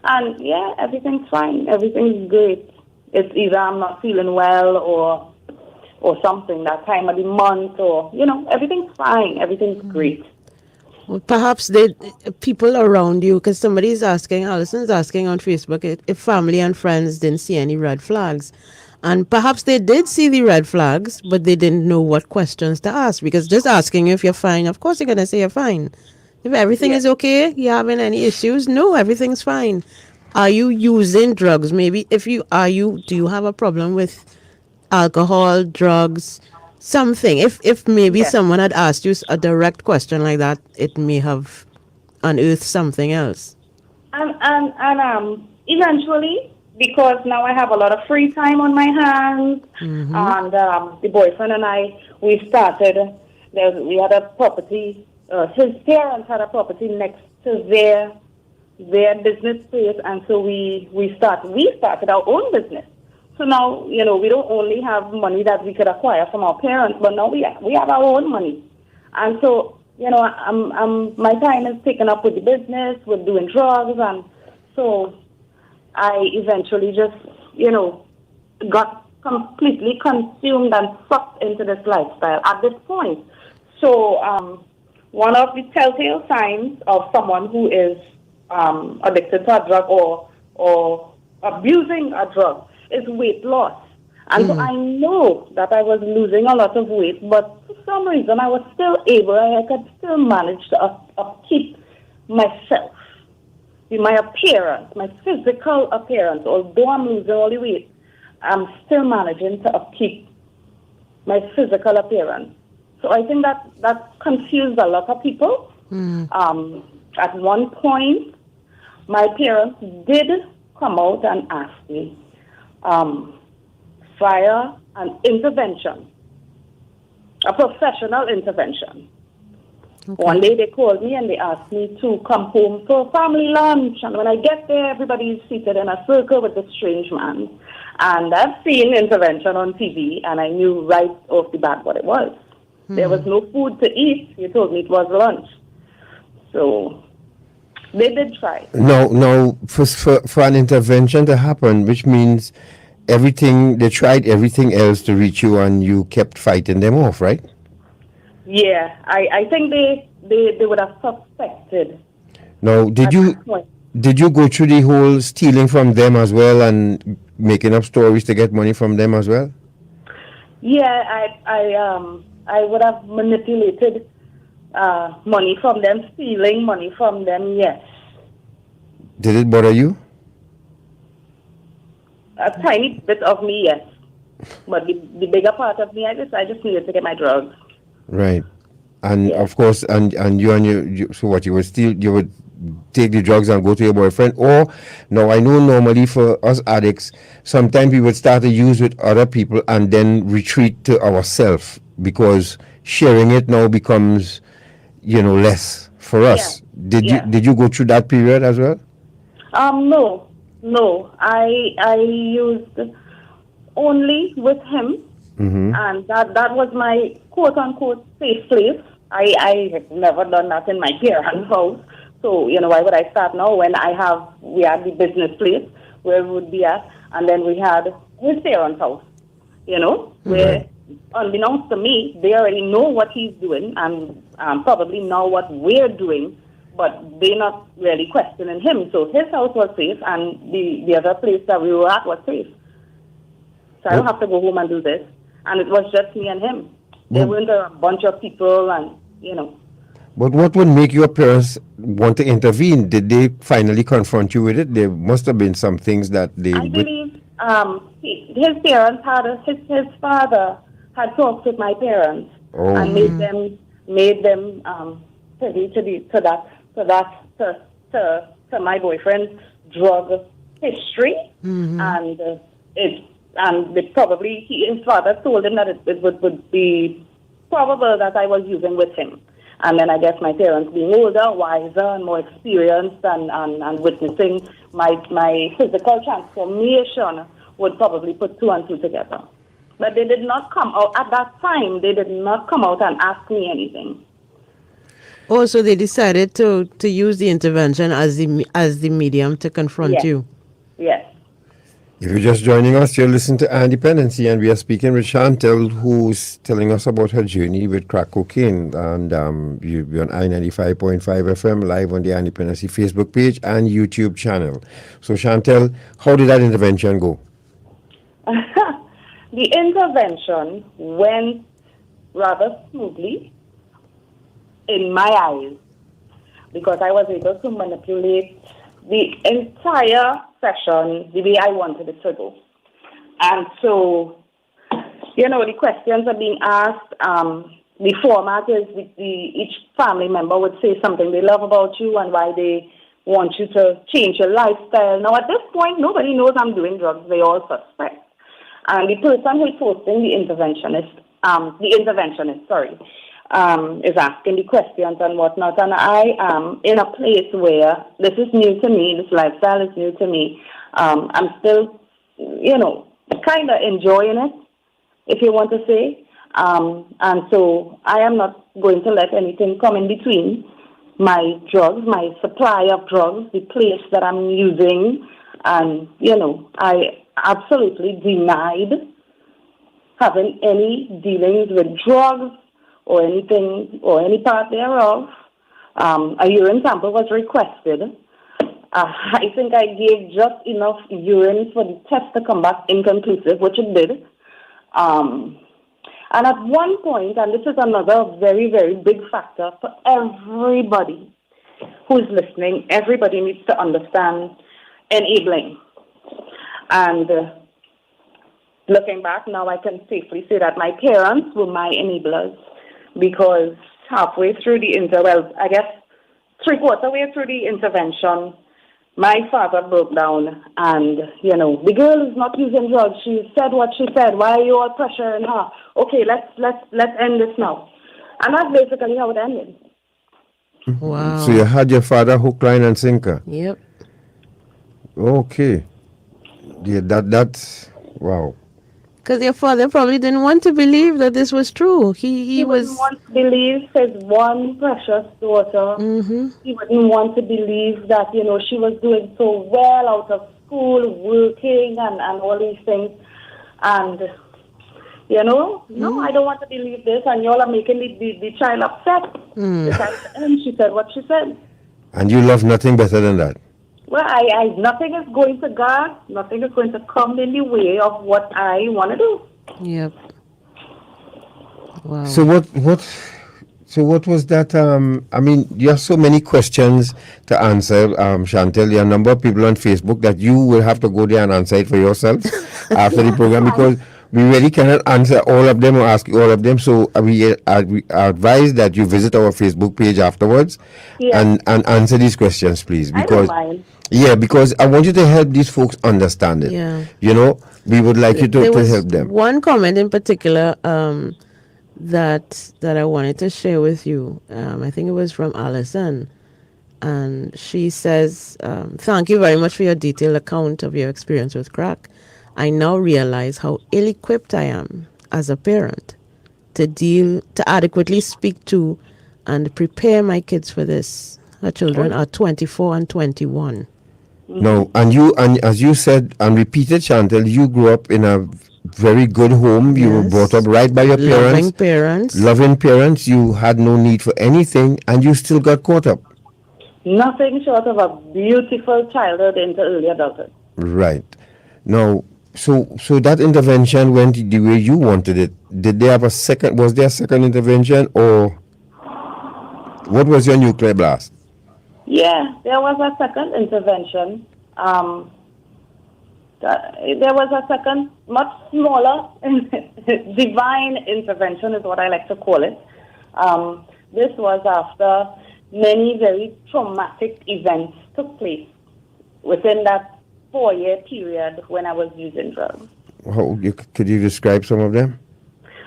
And yeah, everything's fine. Everything's great. It's either I'm not feeling well or something that time of the month or, you know, everything's fine. Everything's great. Well, perhaps people around you, because somebody's asking, Allison's asking on Facebook if family and friends didn't see any red flags. And perhaps they did see the red flags, but they didn't know what questions to ask. Because just asking you if you're fine, of course you're going to say you're fine. If everything is okay, you having any issues? No, everything's fine. Are you using drugs? Maybe do you have a problem with alcohol, drugs, something? If maybe someone had asked you a direct question like that, it may have unearthed something else. And eventually, because now I have a lot of free time on my hands, and the boyfriend and I, we had a property. His parents had a property next to their business place, and so we started our own business. So now, you know, we don't only have money that we could acquire from our parents, but now we have our own money. And so, you know, my time is taken up with the business, with doing drugs, and so I eventually just, you know, got completely consumed and sucked into this lifestyle at this point. So one of the telltale signs of someone who is addicted to a drug or abusing a drug is weight loss. And so I know that I was losing a lot of weight, but for some reason I was still able, I could still manage to upkeep myself, my appearance, my physical appearance. Although I'm losing all the weight, I'm still managing to upkeep my physical appearance. So I think that confused a lot of people. At one point, my parents did come out and ask me, via an intervention, a professional intervention. Okay. One day they called me and they asked me to come home for family lunch. And when I get there, everybody's seated in a circle with this strange man. And I've seen intervention on TV, and I knew right off the bat what it was. There was no food to eat. He told me it was lunch. So they did try. Now, for an intervention to happen, which means they tried everything else to reach you, and you kept fighting them off, right? Yeah, I think they would have suspected. Now, did you go through the whole stealing from them as well and making up stories to get money from them as well? Yeah, I would have manipulated money from them, stealing money from them, yes. Did it bother you? A tiny bit of me, yes. But the bigger part of me, I just needed to get my drugs. Right. And of course, and so what, you would take the drugs and go to your boyfriend? Or, no, I know normally for us addicts, sometimes we would start to use with other people and then retreat to ourselves because sharing it now becomes, less for us. Yeah. Did you go through that period as well? No. I used only with him. Mm-hmm. And that was my quote-unquote safe place. I have never done that in my parents' house. So, why would I start now when we had the business place where we would be at, and then we had his parents' house, where unbeknownst to me, they already know what he's doing and probably know what we're doing, but they're not really questioning him. So his house was safe, and the other place that we were at was safe. So I don't have to go home and do this. And it was just me and him. There weren't a bunch of people and, But what would make your parents want to intervene? Did they finally confront you with it? There must have been some things that they... I believe his parents his father had talked with my parents and made them privy to my boyfriend's drug history, and his father told him that it would be probable that I was using with him. And then I guess my parents, being older, wiser, and more experienced, and witnessing my physical transformation, would probably put two and two together. But they did not come out at that time. They did not come out and ask me anything. Oh, so they decided to use the intervention as the medium to confront you. Yes. If you're just joining us, you're listening to Dependency, and we are speaking with Chantal, who's telling us about her journey with crack cocaine. And you're on I-95.5 FM, live on the Dependency Facebook page and YouTube channel. So, Chantal, how did that intervention go? The intervention went rather smoothly in my eyes, because I was able to manipulate the entire session the way I wanted it to go. And so, the questions are being asked. The format is each family member would say something they love about you and why they want you to change your lifestyle. Now, at this point, nobody knows I'm doing drugs. They all suspect. And the person who's hosting the interventionist, is asking the questions and whatnot. And I am in a place where this is new to me, this lifestyle is new to me. I'm still, kind of enjoying it, if you want to say. And so I am not going to let anything come in between my drugs, my supply of drugs, the place that I'm using. And, I absolutely denied having any dealings with drugs or anything or any part thereof. A urine sample was requested. I think I gave just enough urine for the test to come back inconclusive, which it did. And at one point, and this is another very, very big factor for everybody who's listening, everybody needs to understand enabling. And looking back now, I can safely say that my parents were my enablers, because halfway through I guess 3/4 way through the intervention, my father broke down, and the girl is not using drugs. She said what she said. Why are you all pressuring her? Okay, let's end this now. And that's basically how it ended. Wow. So you had your father hook, line, and sinker. Yep. Okay. Yeah, that's wow. Because your father probably didn't want to believe that this was true. He was. Wouldn't want to believe his one precious daughter. Mm-hmm. He wouldn't want to believe that, she was doing so well out of school, working, and all these things. And, no, I don't want to believe this. And y'all are making the child upset. And she said what she said. And you love nothing better than that. Well, I nothing is going to God. Nothing is going to come in the way of what I want to do. Yep. Wow. So what was that? I mean, you have so many questions to answer, Chantal. There are a number of people on Facebook that you will have to go there and answer it for yourself after the program, because we really cannot answer all of them or ask all of them. So we advise that you visit our Facebook page afterwards and answer these questions, please. Because I don't mind. Yeah, because I want you to help these folks understand it. Yeah. We would like you to help them. One comment in particular that I wanted to share with you. I think it was from Alison. And she says, thank you very much for your detailed account of your experience with crack. I now realize how ill-equipped I am as a parent to adequately speak to and prepare my kids for this. Her children are 24 and 21. No, and as you said and repeated, Chantal, you grew up in a very good home. You were brought up right by your parents. Loving parents. You had no need for anything, and you still got caught up. Nothing short of a beautiful childhood into early adulthood. Right. Now, so that intervention went the way you wanted it. Did they have a second? Was there a second intervention, or what was your nuclear blast? Yeah, there was a second intervention. There was a second, much smaller, divine intervention is what I like to call it. This was after many very traumatic events took place within that 4-year period when I was using drugs. Could you describe some of them?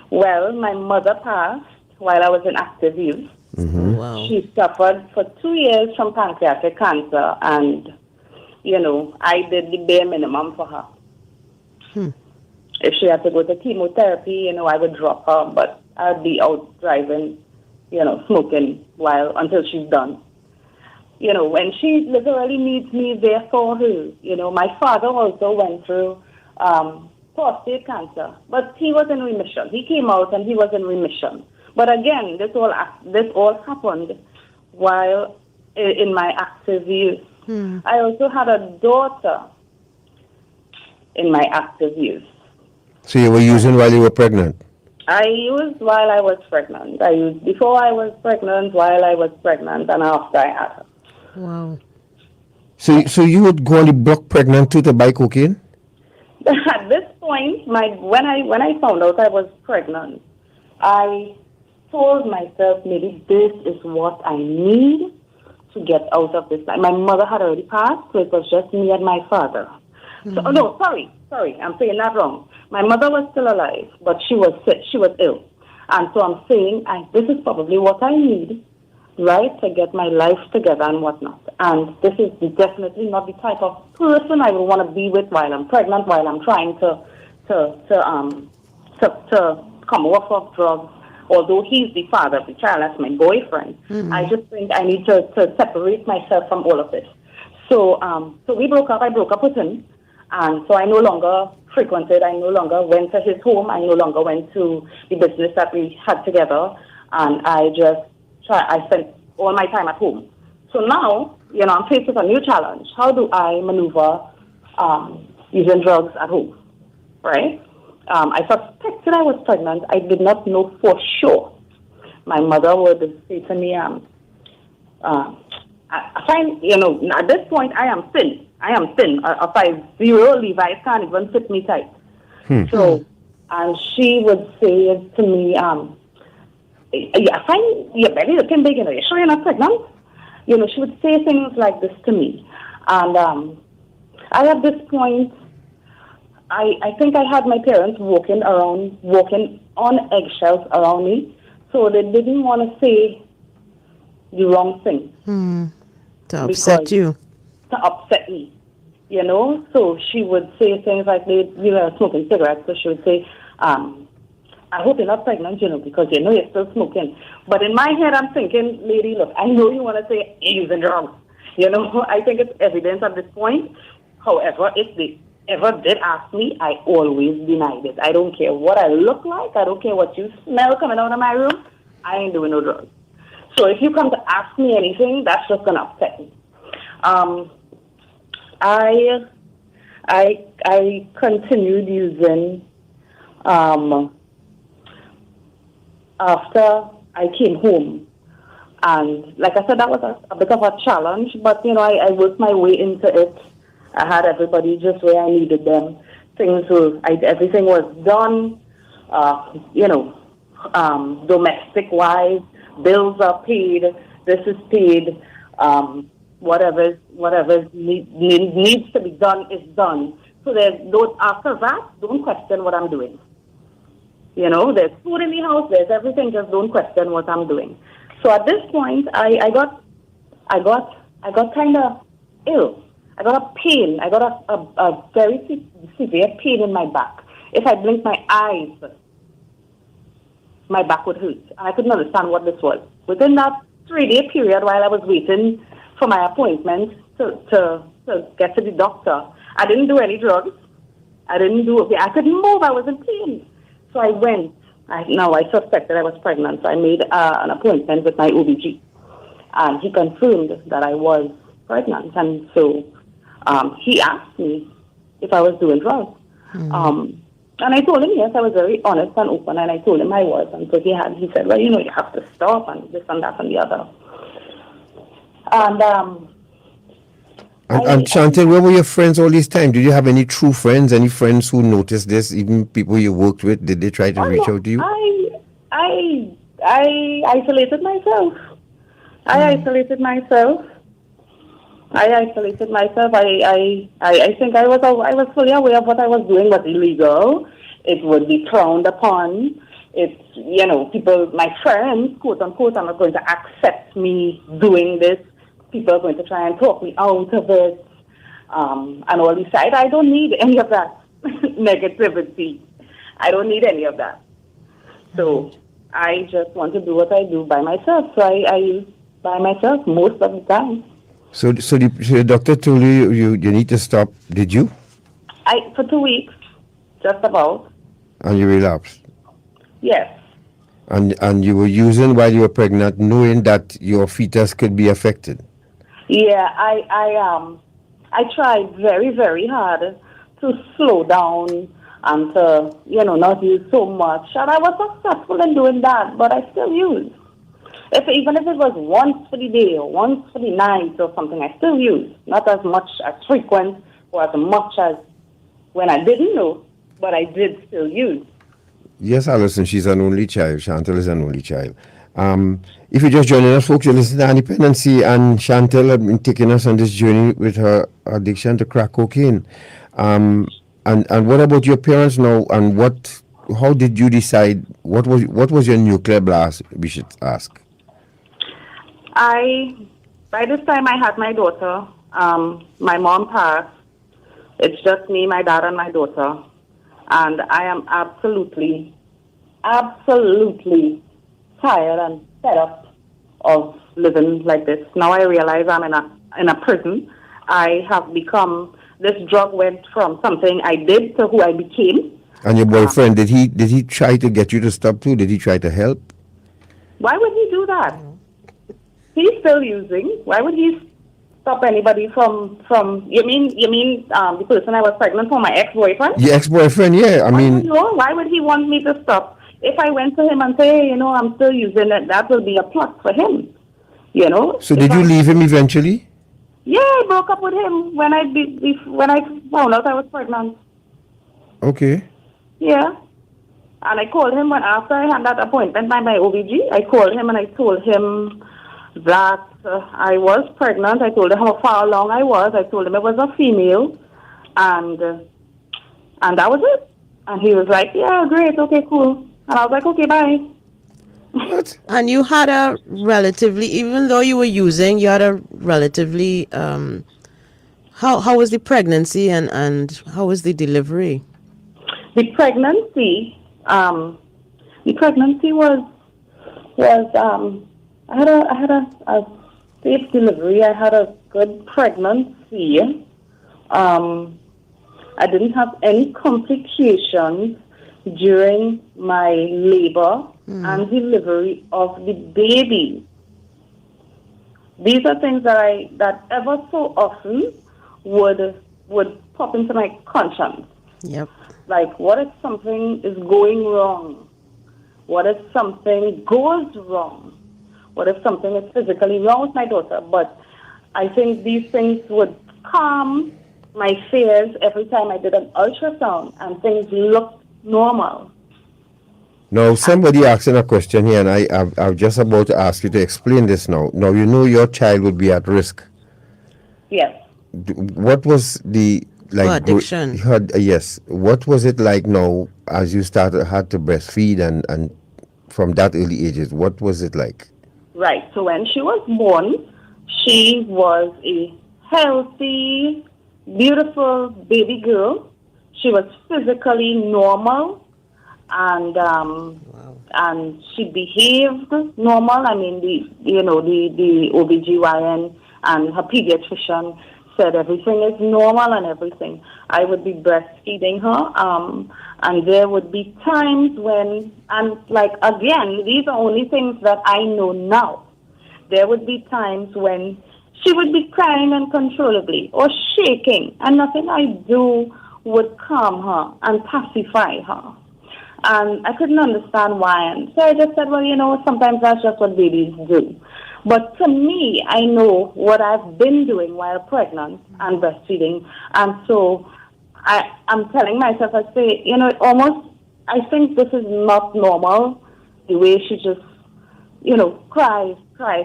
Well, my mother passed while I was in active use. Mm-hmm. Wow. She suffered for 2 years from pancreatic cancer, and, I did the bare minimum for her. If she had to go to chemotherapy, I would drop her, but I'd be out driving, smoking until she's done. When she literally needs me there for her. My father also went through prostate cancer, but he was in remission. He came out and he was in remission. But again, this all happened while in my active use. I also had a daughter in my active use. So you were using while you were pregnant? I used while I was pregnant. I used before I was pregnant, while I was pregnant, and after I had her. Wow. So you would go on the block pregnant too to buy cocaine? At this point, when I found out I was pregnant, I told myself maybe this is what I need to get out of this life. My mother had already passed, so it was just me and my father. So, no, sorry, I'm saying that wrong. My mother was still alive, but she was sick, she was ill. And so I'm saying this is probably what I need, right, to get my life together and whatnot. And this is definitely not the type of person I would want to be with while I'm pregnant, while I'm trying to come off of drugs. Although he's the father of the child, that's my boyfriend. I just think I need to separate myself from all of this. So we broke up. I broke up with him. And so I no longer frequented. I no longer went to his home. I no longer went to the business that we had together. And I spent all my time at home. So now, I'm faced with a new challenge. How do I maneuver using drugs at home, right? I suspected I was pregnant. I did not know for sure. My mother would say to me, I find, at this point, I am thin. A 5'0" Levi's can't even fit me tight. So, and she would say to me, I find your belly looking big, you sure you're not pregnant? She would say things like this to me. And at this point, I think I had my parents walking on eggshells around me, so they didn't want to say the wrong thing. To upset you. To upset me, you know. So she would say things like we were smoking cigarettes, so she would say, I hope you're not pregnant, you know, because you know you're still smoking. But in my head, I'm thinking, lady, look, I know you want to say you're using drugs. You know, I think it's evidence at this point. However, if they ever did ask me, I always denied it. I don't care what I look like. I don't care what you smell coming out of my room. I ain't doing no drugs. So if you come to ask me anything, that's just going to upset me. I continued using after I came home. And like I said, that was a bit of a challenge, but, you know, I worked my way into it. I had everybody just where I needed them. Everything was done, you know, domestic-wise. Bills are paid. This is paid. Whatever needs to be done is done. So after that, don't question what I'm doing. You know, there's food in the house, there's everything, just don't question what I'm doing. So at this point, I got kind of ill. I got a pain. I got a very severe pain in my back. If I blinked my eyes, my back would hurt. And I couldn't understand what this was. Within that 3-day period while I was waiting for my appointment to get to the doctor, I didn't do any drugs. I couldn't move. I was in pain. So I went. I suspected I was pregnant. So I made an appointment with my OBG. And he confirmed that I was pregnant. And so he asked me if I was doing drugs. And I told him, yes, I was very honest and open, and I told him I was. And so he said, well, you know, you have to stop, and this and that and the other. And Chantal, where were your friends all this time? Did you have any true friends, any friends who noticed this, even people you worked with? Did they try to reach out to you? I isolated myself. I isolated myself. I think I was fully aware of what I was doing was illegal. It would be frowned upon. It's, you know, people, my friends, quote unquote, are not going to accept me doing this. People are going to try and talk me out of it. And all this. I don't need any of that negativity. I don't need any of that. So I just want to do what I do by myself. So I use by myself most of the time. So the doctor told you need to stop, did you? For 2 weeks, just about. And you relapsed? Yes. And you were using while you were pregnant, knowing that your fetus could be affected? Yeah, I tried very, very hard to slow down and to, you know, not use so much. And I was successful in doing that, but I still use. Even if it was once for the day or once for the night or something, I still use. Not as much as frequent or as much as when I didn't know, but I did still use. Yes, Alison, she's an only child. Chantal is an only child. If you're just joining us, folks, you're listening to Dependency, and Chantal has been taking us on this journey with her addiction to crack cocaine. And what about your parents now? And how did you decide? What was your nuclear blast? We should ask. By this time I had my daughter. My mom passed. It's just me, my dad, and my daughter. And I am absolutely tired and fed up of living like this. Now I realize I'm in a prison. I have become, this drug went from something I did to who I became. And your boyfriend, did he try to get you to stop too? Did he try to help? Why would he do that? He's still using. Why would he stop anybody from you mean the person I was pregnant for, my ex-boyfriend? Your ex-boyfriend, yeah. I mean, why would he want me to stop? If I went to him and say, hey, you know, I'm still using it, that will be a plus for him. You know. So did you leave him eventually? Yeah, I broke up with him when I found out I was pregnant. Okay. Yeah. And I called him after I had that appointment by my OBG. I called him and I told him that I was pregnant. I told him how far along I was. I told him it was a female, and that was it. And he was like, "Yeah, great, okay, cool." And I was like, "Okay, bye." What? And you had a relatively, even though you were using, you had a relatively, how was the pregnancy and how was the delivery? The pregnancy was I had a safe delivery. I had a good pregnancy. I didn't have any complications during my labor and delivery of the baby. These are things that ever so often would pop into my conscience. Yep. Like, what if something is going wrong? What if something goes wrong? What if something is physically wrong with my daughter? But I think these things would calm my fears every time I did an ultrasound and things looked normal. Now, somebody asking a question here, and I'm just about to ask you to explain this now. Now, you know your child would be at risk. Yes. What was the addiction? Yes. What was it like now as you had to breastfeed and from that early ages? What was it like? Right. So when she was born, she was a healthy, beautiful baby girl. She was physically normal, and she behaved normal. I mean, the OBGYN and her pediatrician said everything is normal and everything. I would be breastfeeding her, and there would be times when, and like again, these are only things that I know now. There would be times when she would be crying uncontrollably or shaking, and nothing I do would calm her and pacify her. And I couldn't understand why. And so I just said, well, sometimes that's just what babies do. But to me, I know what I've been doing while pregnant and breastfeeding. And so I'm telling myself, I say, I think this is not normal, the way she just, cries,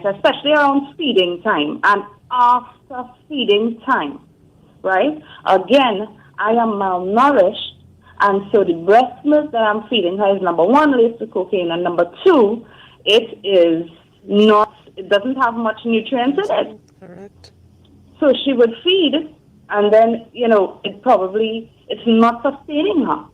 especially around feeding time and after feeding time, right? Again, I am malnourished, and so the breast milk that I'm feeding her is, number one, laced with cocaine, and number two, it doesn't have much nutrients in it. Correct. So she would feed, and then, it's not sustaining her.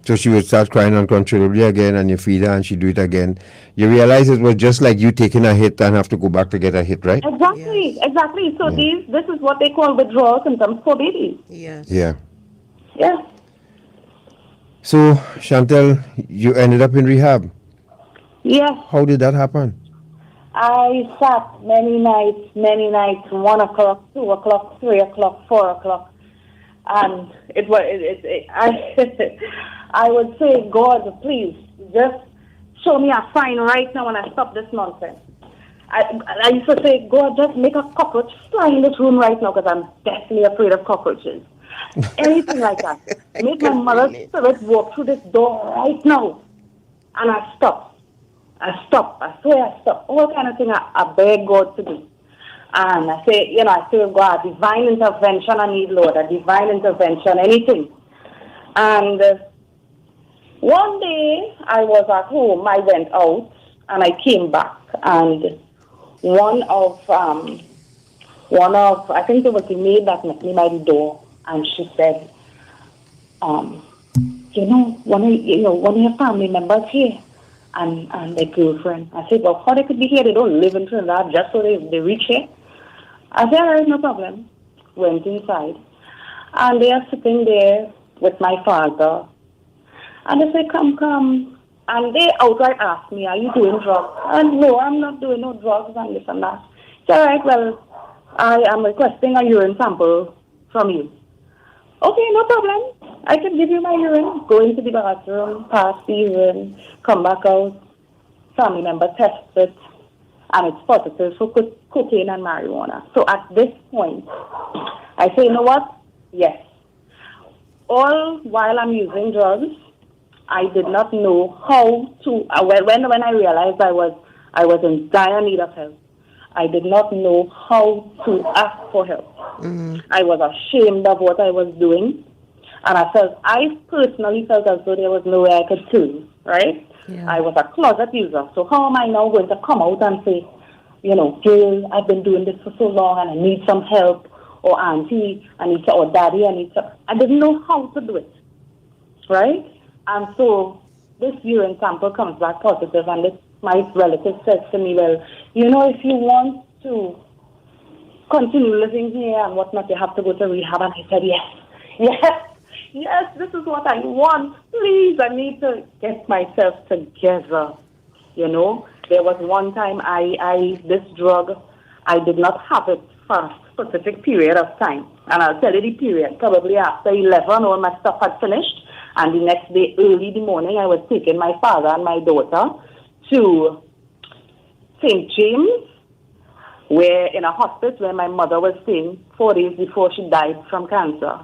So she would start crying uncontrollably again, and you feed her and she do it again. You realize it was just like you taking a hit and have to go back to get a hit, right? Exactly, exactly. So this is what they call withdrawal symptoms for babies. Yes. Yeah. Yeah. So, Chantal, you ended up in rehab. Yes. How did that happen? I sat many nights, 1 o'clock, 2 o'clock, 3 o'clock, 4 o'clock. And I would say, God, please, just show me a sign right now when I stop this nonsense. I used to say, God, just make a cockroach fly in this room right now because I'm deathly afraid of cockroaches. Anything like that. Make my mother's spirit walk through this door right now. And I stop. I swear I stop. All kind of thing I beg God to do. And I say, God, divine intervention I need, Lord, a divine intervention, anything. And one day I was at home, I went out, and I came back, and one of I think it was the maid that met me by the door, and she said, one of your family members here, and their girlfriend. I said, well, how they could be here? They don't live in Trinidad, just so they reach here. I said, all right, no problem. Went inside. And they are sitting there with my father. And they say, come. And they outright asked me, are you doing drugs? And no, I'm not doing no drugs and this and that. So, all right, well, I am requesting a urine sample from you. Okay, no problem. I can give you my urine. Go into the bathroom, pass the urine, come back out. Family member test it. And it's positive for cocaine and marijuana. So at this point, I say, you know what? Yes. All while I'm using drugs, I did not know how to. When I realized I was in dire need of help, I did not know how to ask for help. I was ashamed of what I was doing. And I personally felt as though there was no way I could turn, right? Yeah. I was a closet user. So how am I now going to come out and say, girl, I've been doing this for so long and I need some help, or auntie, or daddy, I didn't know how to do it, right? And so this urine sample comes back positive, and my relative says to me, well, if you want to continue living here and whatnot, you have to go to rehab. And I said, yes, this is what I want. Please, I need to get myself together. There was one time this drug, I did not have it for a specific period of time. And I'll tell you the period, probably after 11, all my stuff had finished. And the next day, early in the morning, I was taking my father and my daughter to St. James, where in a hospice where my mother was staying 4 days before she died from cancer.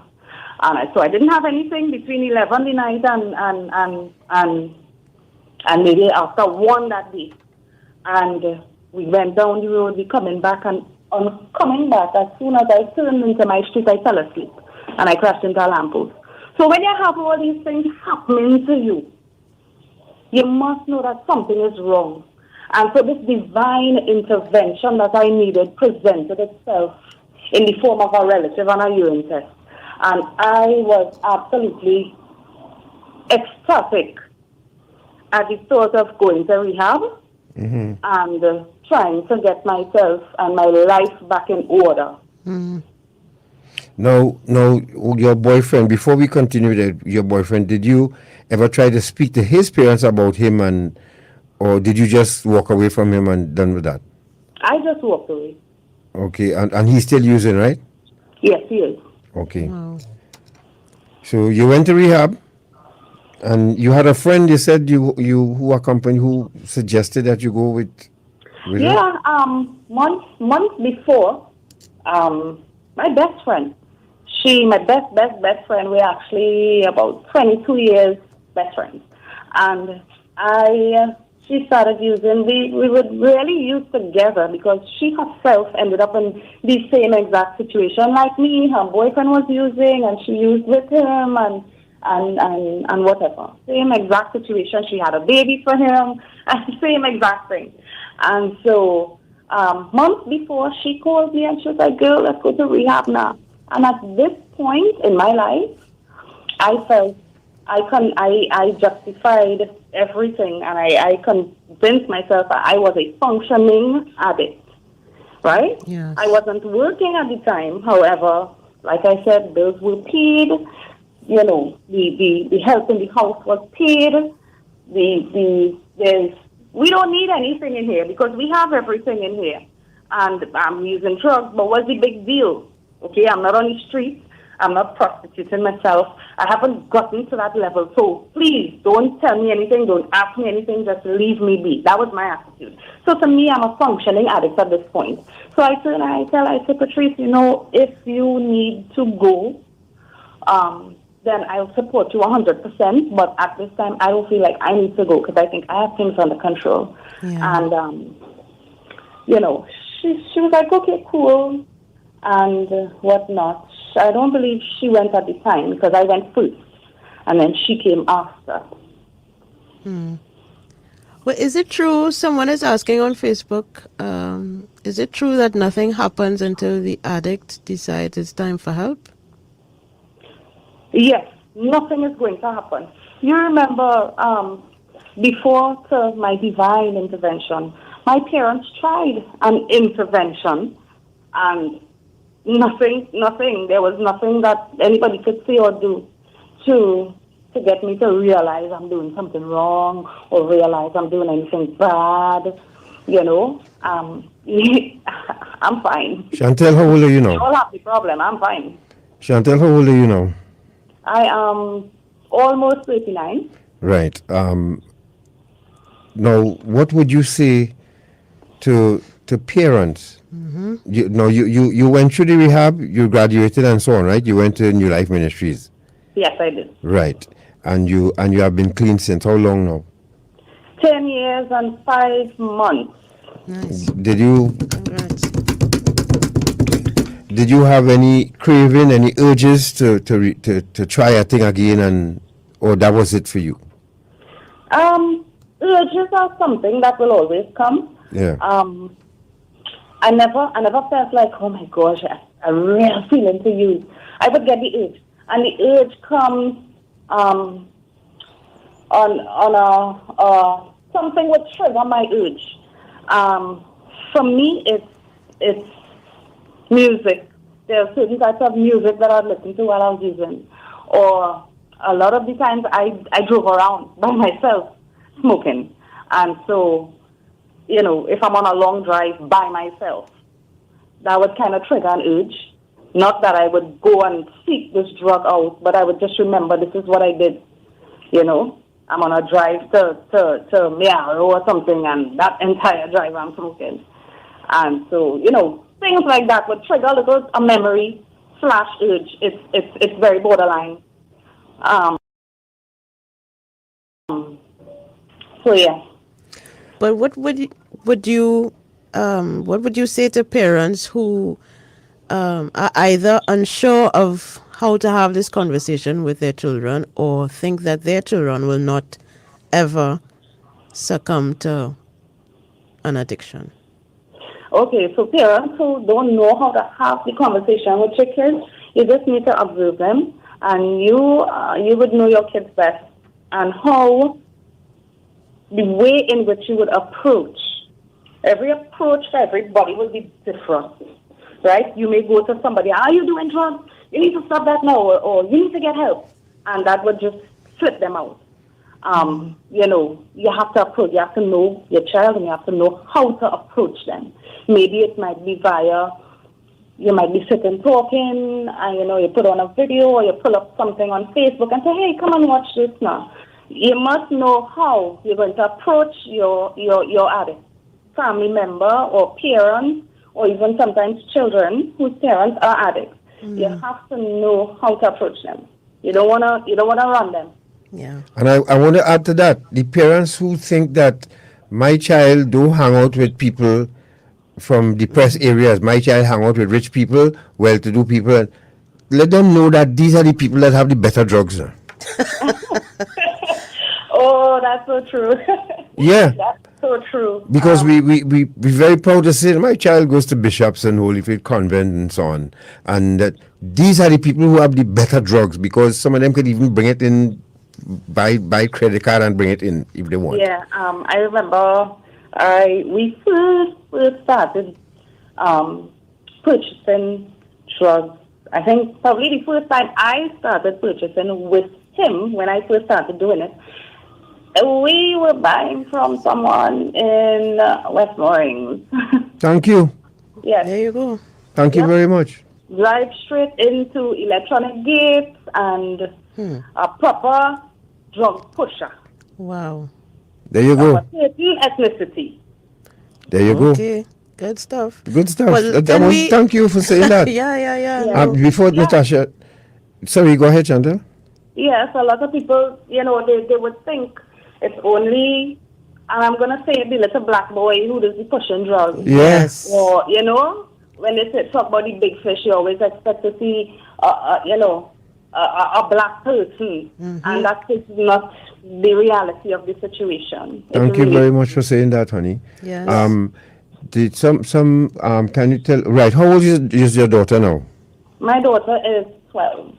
And so I didn't have anything between 11 the night and maybe after 1 that day. And we went down the road, we coming back, and on coming back, as soon as I turned into my street, I fell asleep. And I crashed into a lamppost. So when you have all these things happening to you, you must know that something is wrong. And so this divine intervention that I needed presented itself in the form of a relative and a urine test. And I was absolutely ecstatic at the thought of going to rehab and trying to get myself and my life back in order. Now, your boyfriend, before we continue, your boyfriend, did you ever try to speak to his parents about him, or did you just walk away from him and done with that? I just walked away. Okay, and he's still using, right? Yes, he is. Okay. Wow. So you went to rehab, and you had a friend, you said, who accompanied, who suggested that you go with yeah, months before, my best friend, my best friend, we're actually about 22 years best friends. And she started using, we would really use together because she herself ended up in the same exact situation like me. Her boyfriend was using and she used with him and whatever. Same exact situation. She had a baby for him and same exact thing. And so months before, she called me and she was like, girl, let's go to rehab now. And at this point in my life, I felt I justified everything, and I convinced myself that I was a functioning addict, right? Yes. I wasn't working at the time. However, like I said, bills were paid. The help in the house was paid. We don't need anything in here because we have everything in here. And I'm using drugs, but what's the big deal? Okay, I'm not on the street. I'm not prostituting myself. I haven't gotten to that level. So please don't tell me anything. Don't ask me anything. Just leave me be. That was my attitude. So to me, I'm a functioning addict at this point. So I say, Patrice, if you need to go, then I'll support you 100%. But at this time, I don't feel like I need to go because I think I have things under control. Yeah. And, she was like, okay, cool, and whatnot. I don't believe she went at the time because I went first, and then she came after. Well, is it true, someone is asking on Facebook, is it true that nothing happens until the addict decides it's time for help? Yes, nothing is going to happen. You remember before my divine intervention, my parents tried an intervention and nothing. There was nothing that anybody could say or do to get me to realize I'm doing something wrong or realize I'm doing anything bad. I'm fine. Chantal, how old are you now? We all have the problem. I'm fine. Chantal, how old are you now? I am almost 39. Right. Now, what would you say to parents? You went through the rehab, you graduated and so on, right? You went to New Life Ministries. Yes, I did. Right. And you have been clean since how long now? 10 years and 5 months. Nice. Did you Congrats. did you have any craving, any urges to try a thing again, and or that was it for you? Urges are something that will always come. Yeah. I never felt like, oh my gosh, a real feeling to use. I would get the urge, and the urge comes on a something would trigger my urge. For me, it's music. There are certain types of music that I listen to while I was using, or a lot of the times I drove around by myself smoking, and so, you know, if I'm on a long drive by myself, that would kind of trigger an urge. Not that I would go and seek this drug out, but I would just remember this is what I did. You know, I'm on a drive to Miaro or something, and that entire drive I'm smoking. And so, you know, things like that would trigger a memory / urge. It's very borderline. So yeah. But what would you say to parents who are either unsure of how to have this conversation with their children, or think that their children will not ever succumb to an addiction? Okay, so parents who don't know how to have the conversation with your kids, you just need to observe them, and you would know your kids best, and how the way in which you would approach. Every approach for everybody will be different, right? You may go to somebody, are you doing drugs? You need to stop that now, or you need to get help, and that would just flip them out. You know, you have to approach, you have to know your child, and you have to know how to approach them. Maybe it might be you might be sitting talking, and you know, you put on a video, or you pull up something on Facebook and say, hey, come and watch this now. You must know how you're going to approach your addict, family member or parents, or even sometimes children whose parents are addicts. You have to know how to approach them. You don't wanna run them. Yeah. And I want to add to that, the parents who think that my child don't hang out with people from depressed areas, my child hang out with rich people, well-to-do people, let them know that these are the people that have the better drugs now. Oh, that's so true. Yeah. That's so true. Because we very proud to say my child goes to Bishops and Holyfield Convent and so on, and that these are the people who have the better drugs, because some of them could even bring it in, buy credit card and bring it in if they want. Yeah, I remember we first started purchasing drugs. I think probably the first time I started purchasing with him, when I first started doing it, we were buying from someone in West Moorings. Thank you. Yes. There you go. Thank you very much. Drive straight into electronic gates and a proper drug pusher. Wow. There you go. Of a certain ethnicity. There you go. Okay. Good stuff. Good stuff. Well, Thank you for saying that. Yeah. Before Natasha, sorry, go ahead, Chantal. Yes, a lot of people, you know, they would think it's only, and I'm going to say, the little black boy who does the pushing drugs. Yes. Or, you know, when they talk about the big fish, you always expect to see, you know, a black person. And that is not the reality of the situation. Thank you very much for saying that, honey. Yes. Did can you tell, right, how old is your daughter now? My daughter is 12.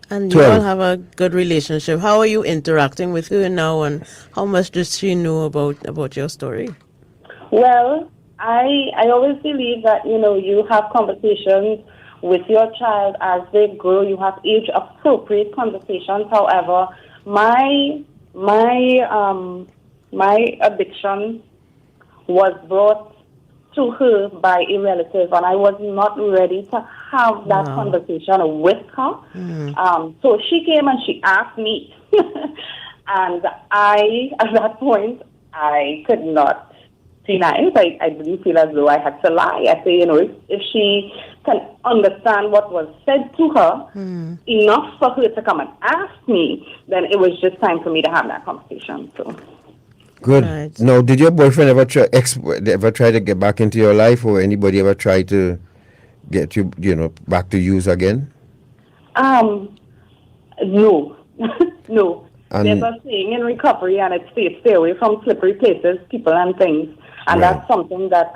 And you 12. all have a good relationship. How are you interacting with her now, and how much does she know about your story? Well, I always believe that, you know, you have conversations with your child as they grow. You have age-appropriate conversations. However, my addiction was brought to her by a relative, and I was not ready to have that conversation with her. So she came and she asked me, and at that point, I could not deny it. I didn't feel as though I had to lie. I say, you know, if she can understand what was said to her enough for her to come and ask me, then it was just time for me to have that conversation. So. Good. Right. Now, did your boyfriend ever try to get back into your life, or anybody ever try to get you, back to use again? No. No. And- There's a saying in recovery, and it's stay away from slippery places, people, and things. And Right. that's something that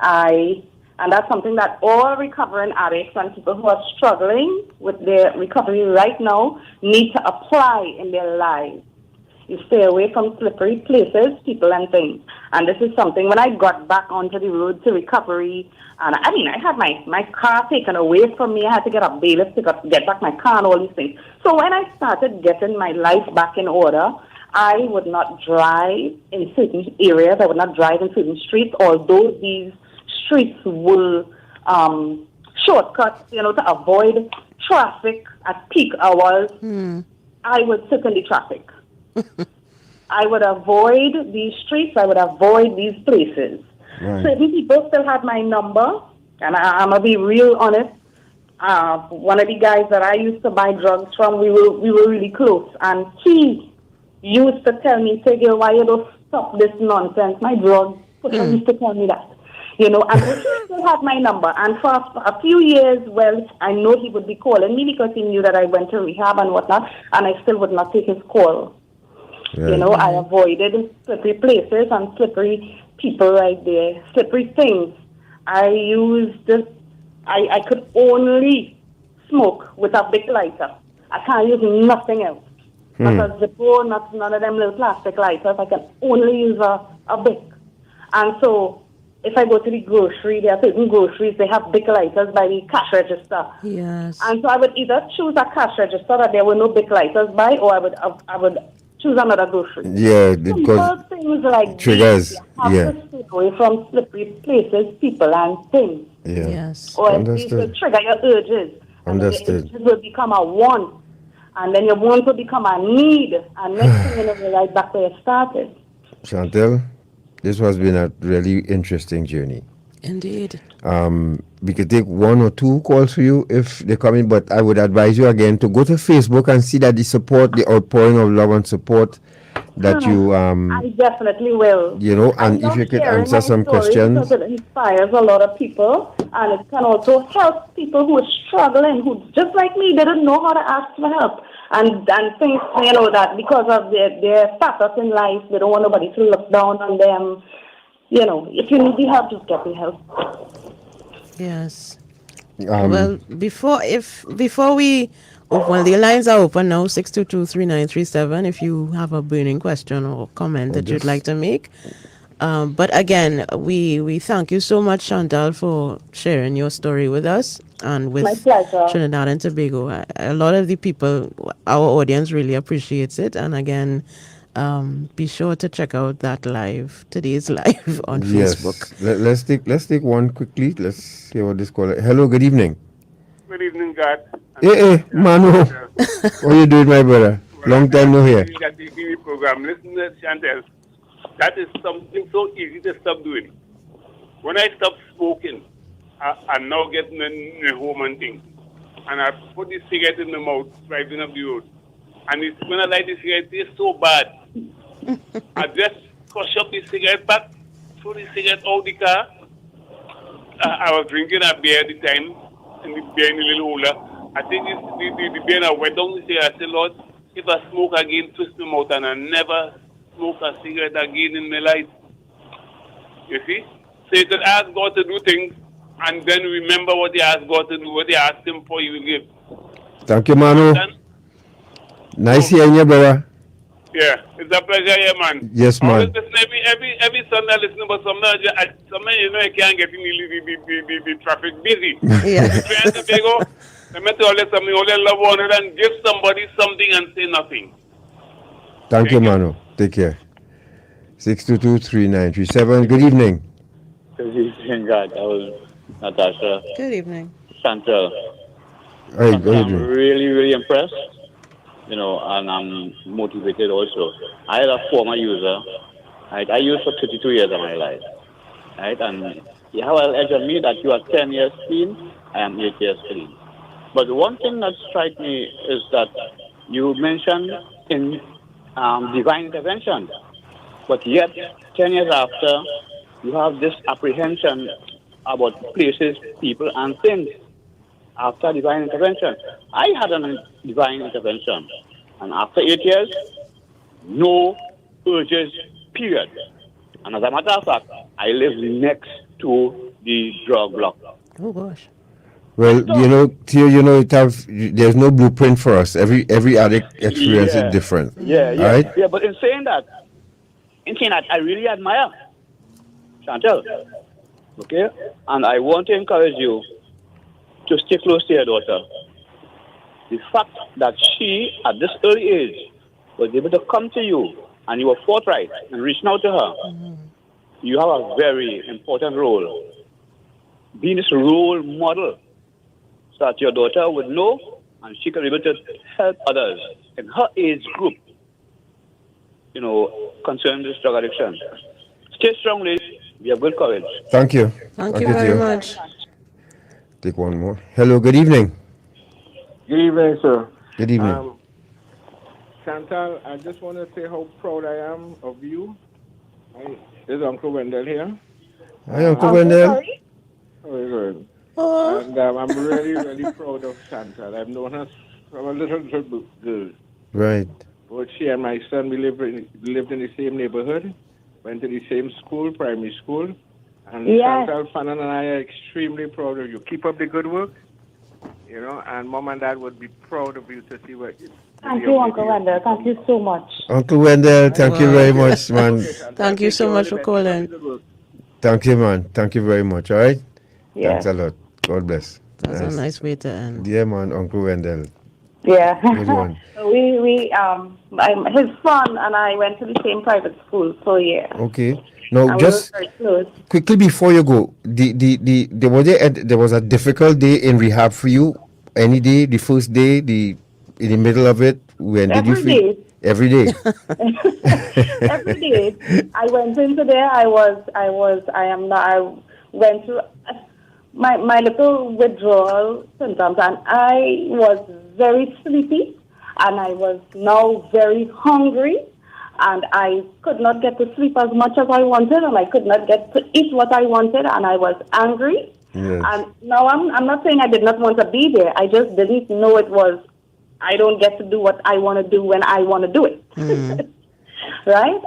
all recovering addicts and people who are struggling with their recovery right now need to apply in their lives. You stay away from slippery places, people, and things. And this is something, when I got back onto the road to recovery, and I had my car taken away from me. I had to get a bailiff to get back my car and all these things. So when I started getting my life back in order, I would not drive in certain areas. I would not drive in certain streets, although these streets will shortcuts, to avoid traffic at peak hours. I would sit in the traffic. I would avoid these streets. I would avoid these places. Right. Certain people still had my number, and I'm going to be real honest. One of the guys that I used to buy drugs from, we were really close, and he used to tell me, say, girl, why you don't stop this nonsense? My drug pusher used to tell me that. And he still had my number. And for a few years, well, I know he would be calling me because he knew that I went to rehab and whatnot, and I still would not take his call. Right. I avoided slippery places and slippery people right there, slippery things. I could only smoke with a big lighter. I can't use nothing else. Because Zippo, none of them little plastic lighters. I can only use a big. And so if I go to the grocery, there are certain groceries, they have big lighters by the cash register. Yes. And so I would either choose a cash register that there were no big lighters by, or I would choose another grocery. Yeah, Simple because things like triggers. these, you have to stay away from slippery places, people, and things. Yeah. Yes. Or at least will trigger your urges. And then Understood. your urges will become a want. And then your want will become a need. And next thing you know, you're right back where you started. Chantal, this has been a really interesting journey. Indeed. We could take one or two calls for you if they come in, but I would advise you again to go to Facebook and see that the outpouring of love and support that you, I definitely will. and if you could answer some questions. Because it inspires a lot of people, and it can also help people who are struggling, who just like me, they don't know how to ask for help. And think, that because of their status in life, they don't want nobody to look down on them. If you need the help, just get the help. Yes. Well, before we open, the lines are open now, 622-3937, if you have a burning question or comment that you'd like to make. But again, we thank you so much, Chantal, for sharing your story with us and with My pleasure. Trinidad and Tobago. A lot of the people, our audience really appreciates it. And again, be sure to check out that today's live on Facebook. Let's take one quickly. Let's hear what this caller. Hello, good evening. Good evening, God. Hey, Manu. How you doing, my brother? Long time no hear. That TV program. Listen to Chantal. That is something so easy to stop doing. When I stopped smoking, I'm now getting a home and thing. And I put the cigarette in my mouth, driving up the road. And when I light the cigarette, it tastes so bad. I just crush up the cigarette pack, throw the cigarette out the car. I was drinking a beer at the time, and the beer in the little holder. I think the beer, I went down the cigarette. I said, Lord, if I smoke again, twist my mouth, and I never smoke a cigarette again in my life. You see? So you can ask God to do things, and then remember what you asked God to do, what you asked Him for, He will give. Thank you, Manu. Nice hearing you, brother. Yeah, it's a pleasure, yeah, man. Yes, man. Always listen, every Sunday I listen, but sometimes you can't get in the traffic busy. Yeah. Let me tell you something, only love one another and give somebody something and say nothing. Thank you, Manu. Take care. 622-3937. Good evening. Good evening, God. That was Natasha. Good evening. Chantal. Hey, I'm really, really impressed. And I'm motivated also. I had a former user. Right? I used for 32 years of my life. Right? And you have an edge on me that you are 10 years clean, I am 8 years clean. But the one thing that strikes me is that you mentioned in divine intervention. But yet, 10 years after, you have this apprehension about places, people, and things after divine intervention. I had a divine intervention, and after 8 years, no urges, period. And as a matter of fact, I live next to the drug block. Oh gosh. Well, Theo, there's no blueprint for us. Every addict experience is different. Yeah. Right? Yeah, but in saying that, I really admire Chantal. Okay? And I want to encourage you to stay close to your daughter. The fact that she, at this early age, was able to come to you and you were forthright in reaching out to her, you have a very important role. Being this role model so that your daughter would know and she can be able to help others in her age group, concerning this drug addiction. Stay strong, ladies. We have good courage. Thank you. Thank you very much. Take one more. Hello, good evening. Good evening, sir. Good evening. Chantal, I just want to say how proud I am of you. There's Uncle Wendell here. Hi, Uncle Wendell. Very good. And I'm really, really proud of Chantal. I've known her from a little girl. Right. Both she and my son, we lived in the same neighborhood, went to the same school, primary school. And Chantal, Fanon, and I are extremely proud of you. Keep up the good work, and Mom and Dad would be proud of you to see what you. Thank you, Uncle Wendell. Thank you so much. Uncle Wendell, thank you very much, man. Thank you so much for calling. Thank you, man. Thank you very much, all right? Yeah. Thanks a lot. God bless. That's a nice way to end. Yeah, man, Uncle Wendell. Yeah. Good one. His son and I went to the same private school for a year. Okay. Now, And just we were very close. quickly before you go, there was a difficult day in rehab for you. Any day, the first day, in the middle of it, when did you feel? Every day. Every day. I went into there. I went through my little withdrawal symptoms, and I was very sleepy, and I was now very hungry, and I could not get to sleep as much as I wanted, and I could not get to eat what I wanted, and I was angry. Yes. And now I'm not saying I did not want to be there. I just didn't know it was, I don't get to do what I want to do when I want to do it. Right?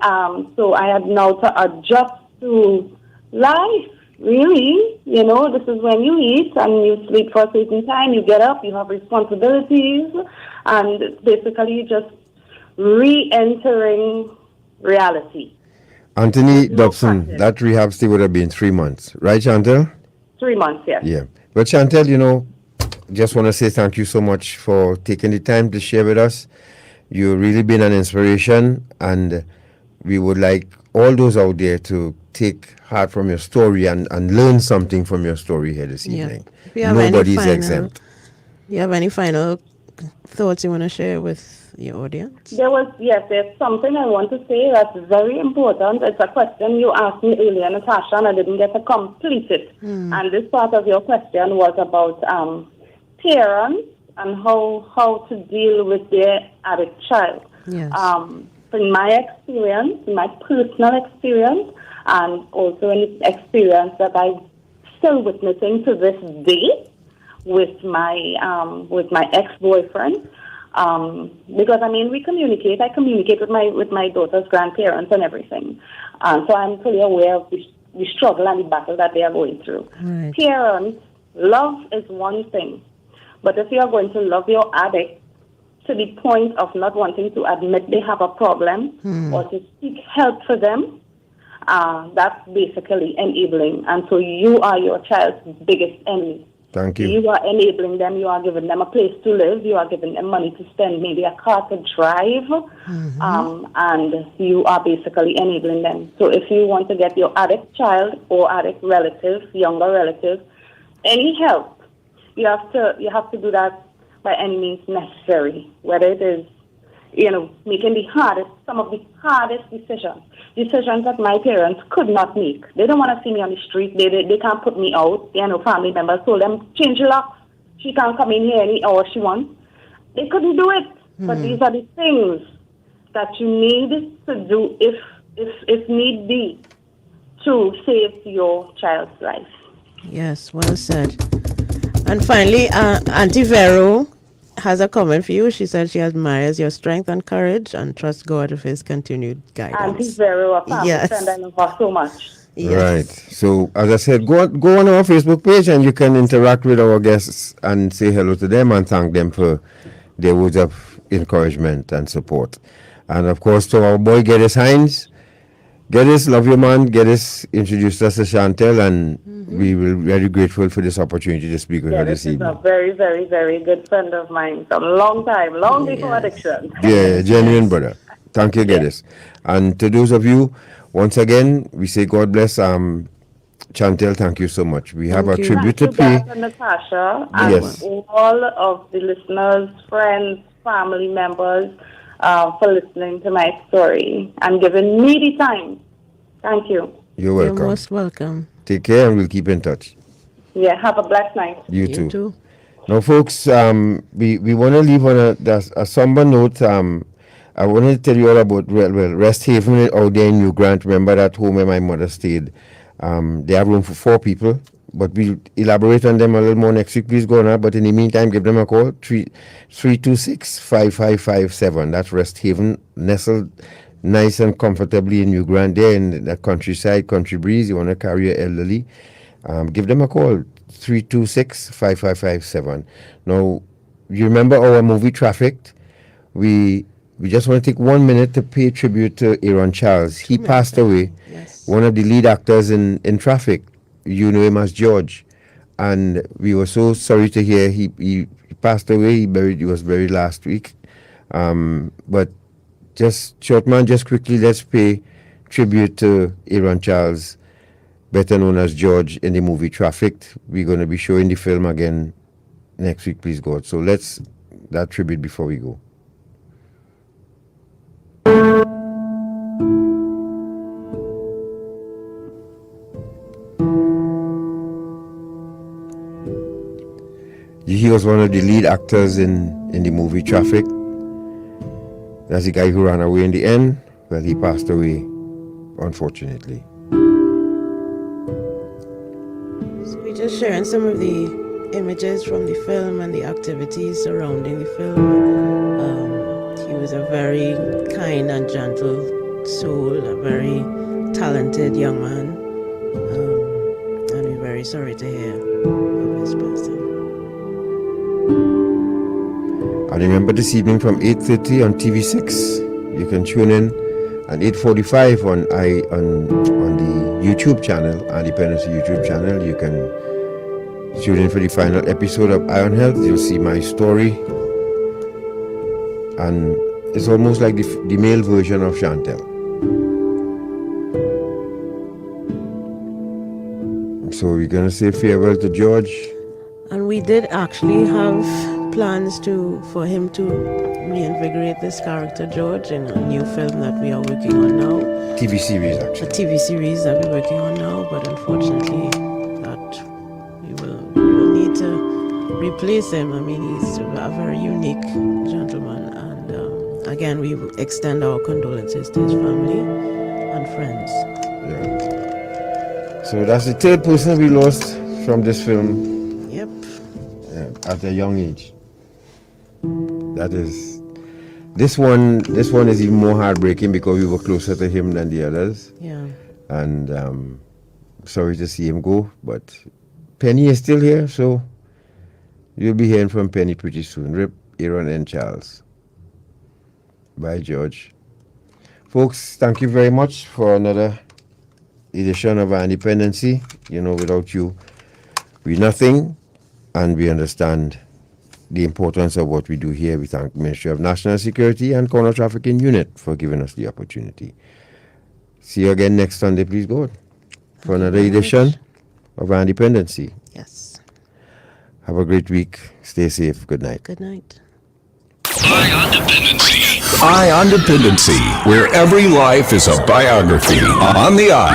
So I had now to adjust to life, really. This is when you eat and you sleep for a certain time, you get up, you have responsibilities, and basically just re-entering reality. Anthony Dobson, that rehab stay would have been 3 months. Right, Chantal? 3 months, yes. Yeah. But Chantal, just want to say thank you so much for taking the time to share with us. You've really been an inspiration, and we would like all those out there to take heart from your story and learn something from your story here this evening. Nobody's exempt. You have any final thoughts you want to share with your audience? There's something I want to say that's very important. It's a question you asked me earlier, Natasha, and I didn't get to complete it. And this part of your question was about parents and how to deal with their addict child. Yes. In my experience, in my personal experience, and also in the experience that I'm still witnessing to this day with my ex-boyfriend, because we communicate. I communicate with my daughter's grandparents and everything, so I'm fully aware of the struggle and the battle that they are going through. Right. Parents, love is one thing, but if you are going to love your addict to the point of not wanting to admit they have a problem or to seek help for them, that's basically enabling. And so you are your child's biggest enemy. Thank you. You are enabling them. You are giving them a place to live. You are giving them money to spend, maybe a car to drive. And you are basically enabling them. So if you want to get your addict child or addict relative, younger relative, any help, you have to do that by any means necessary, whether it is, making some of the hardest decisions that my parents could not make. They don't want to see me on the street. They can't put me out. Family members told them, change the lock. She can't come in here any hour she wants. They couldn't do it. But these are the things that you need to do if if need be, to save your child's life. Yes, well said. And finally, Auntie Vero has a comment for you. She said she admires your strength and courage and trusts God with his continued guidance. Auntie Vero, a family Yes. friend, I love her so much. Yes. Right. So, as I said, go on our Facebook page and you can interact with our guests and say hello to them and thank them for their words of encouragement and support. And of course, to our boy Geddes Hines, Geddes, love your man. Geddes introduced us to Chantal, and we will be very grateful for this opportunity to speak with her This this is evening. a very, very, very good friend of mine from a long time, long before addiction. Yeah, genuine brother. Thank you, Geddes. And to those of you, once again, we say God bless. Chantal, thank you so much. We have a tribute to pay. Thank you, Natasha, and Yes. all of the listeners, friends, family members, for listening to my story and giving me the time. Thank you. You're welcome. You're most welcome. Take care and we'll keep in touch. Yeah, have a blessed night. You too. Now, folks, we want to leave on a somber note. I want to tell you all about Rest Haven out there in New Grant. Remember that home where my mother stayed. They have room for 4 people, but we'll elaborate on them a little more next week. Please go on. But in the meantime, give them a call, 326-5557. That's Rest Haven, nestled nice and comfortably in New Grant there in the countryside, country breeze. You want to carry your elderly, give them a call, 326-5557. Now, you remember our movie Trafficked? We just want to take 1 minute to pay tribute to Aaron Charles. He passed away. Yes. One of the lead actors in Traffic. You know him as George. And we were so sorry to hear he passed away. He was buried last week. But just quickly, let's pay tribute to Aaron Charles, better known as George, in the movie Trafficked. We're going to be showing the film again next week, please God. So let's that tribute before we go. He was one of the lead actors in the movie Traffic. That's the guy who ran away in the end. Well, he passed away, unfortunately. So we're just sharing some of the images from the film and the activities surrounding the film. He was a very kind and gentle soul, a very talented young man. And we're very sorry to hear of his passing. And remember this evening from 8:30 on TV6, you can tune in at 8:45 on the YouTube channel, Dependency YouTube channel. You can tune in for the final episode of Eye on Health. You'll see my story, and it's almost like the male version of Chantal. So we're gonna say farewell to George. And we did actually have plans for him to reinvigorate this character George in a new film that we are working on now. TV series, actually. A TV series that we're working on now, but unfortunately that we will need to replace him. I mean, he's a very unique gentleman, and again, we extend our condolences to his family and friends. Yeah. So that's the 3rd person we lost from this film. Yep. At a young age. That is, this one is even more heartbreaking because we were closer to him than the others. Yeah. And sorry to see him go, but Penny is still here, so you'll be hearing from Penny pretty soon. Rip Aaron and Charles. Bye, George. Folks, thank you very much for another edition of our Dependency. You know, without you, we're nothing, and we understand the importance of what we do here. We thank the Ministry of National Security and Counter-Trafficking Unit for giving us the opportunity. See you again next Sunday, please God, for another edition of our Dependency. Yes. Have a great week. Stay safe. Good night. Good night. Eye on Dependency. Eye on Dependency, where every life is a biography. On the Eye.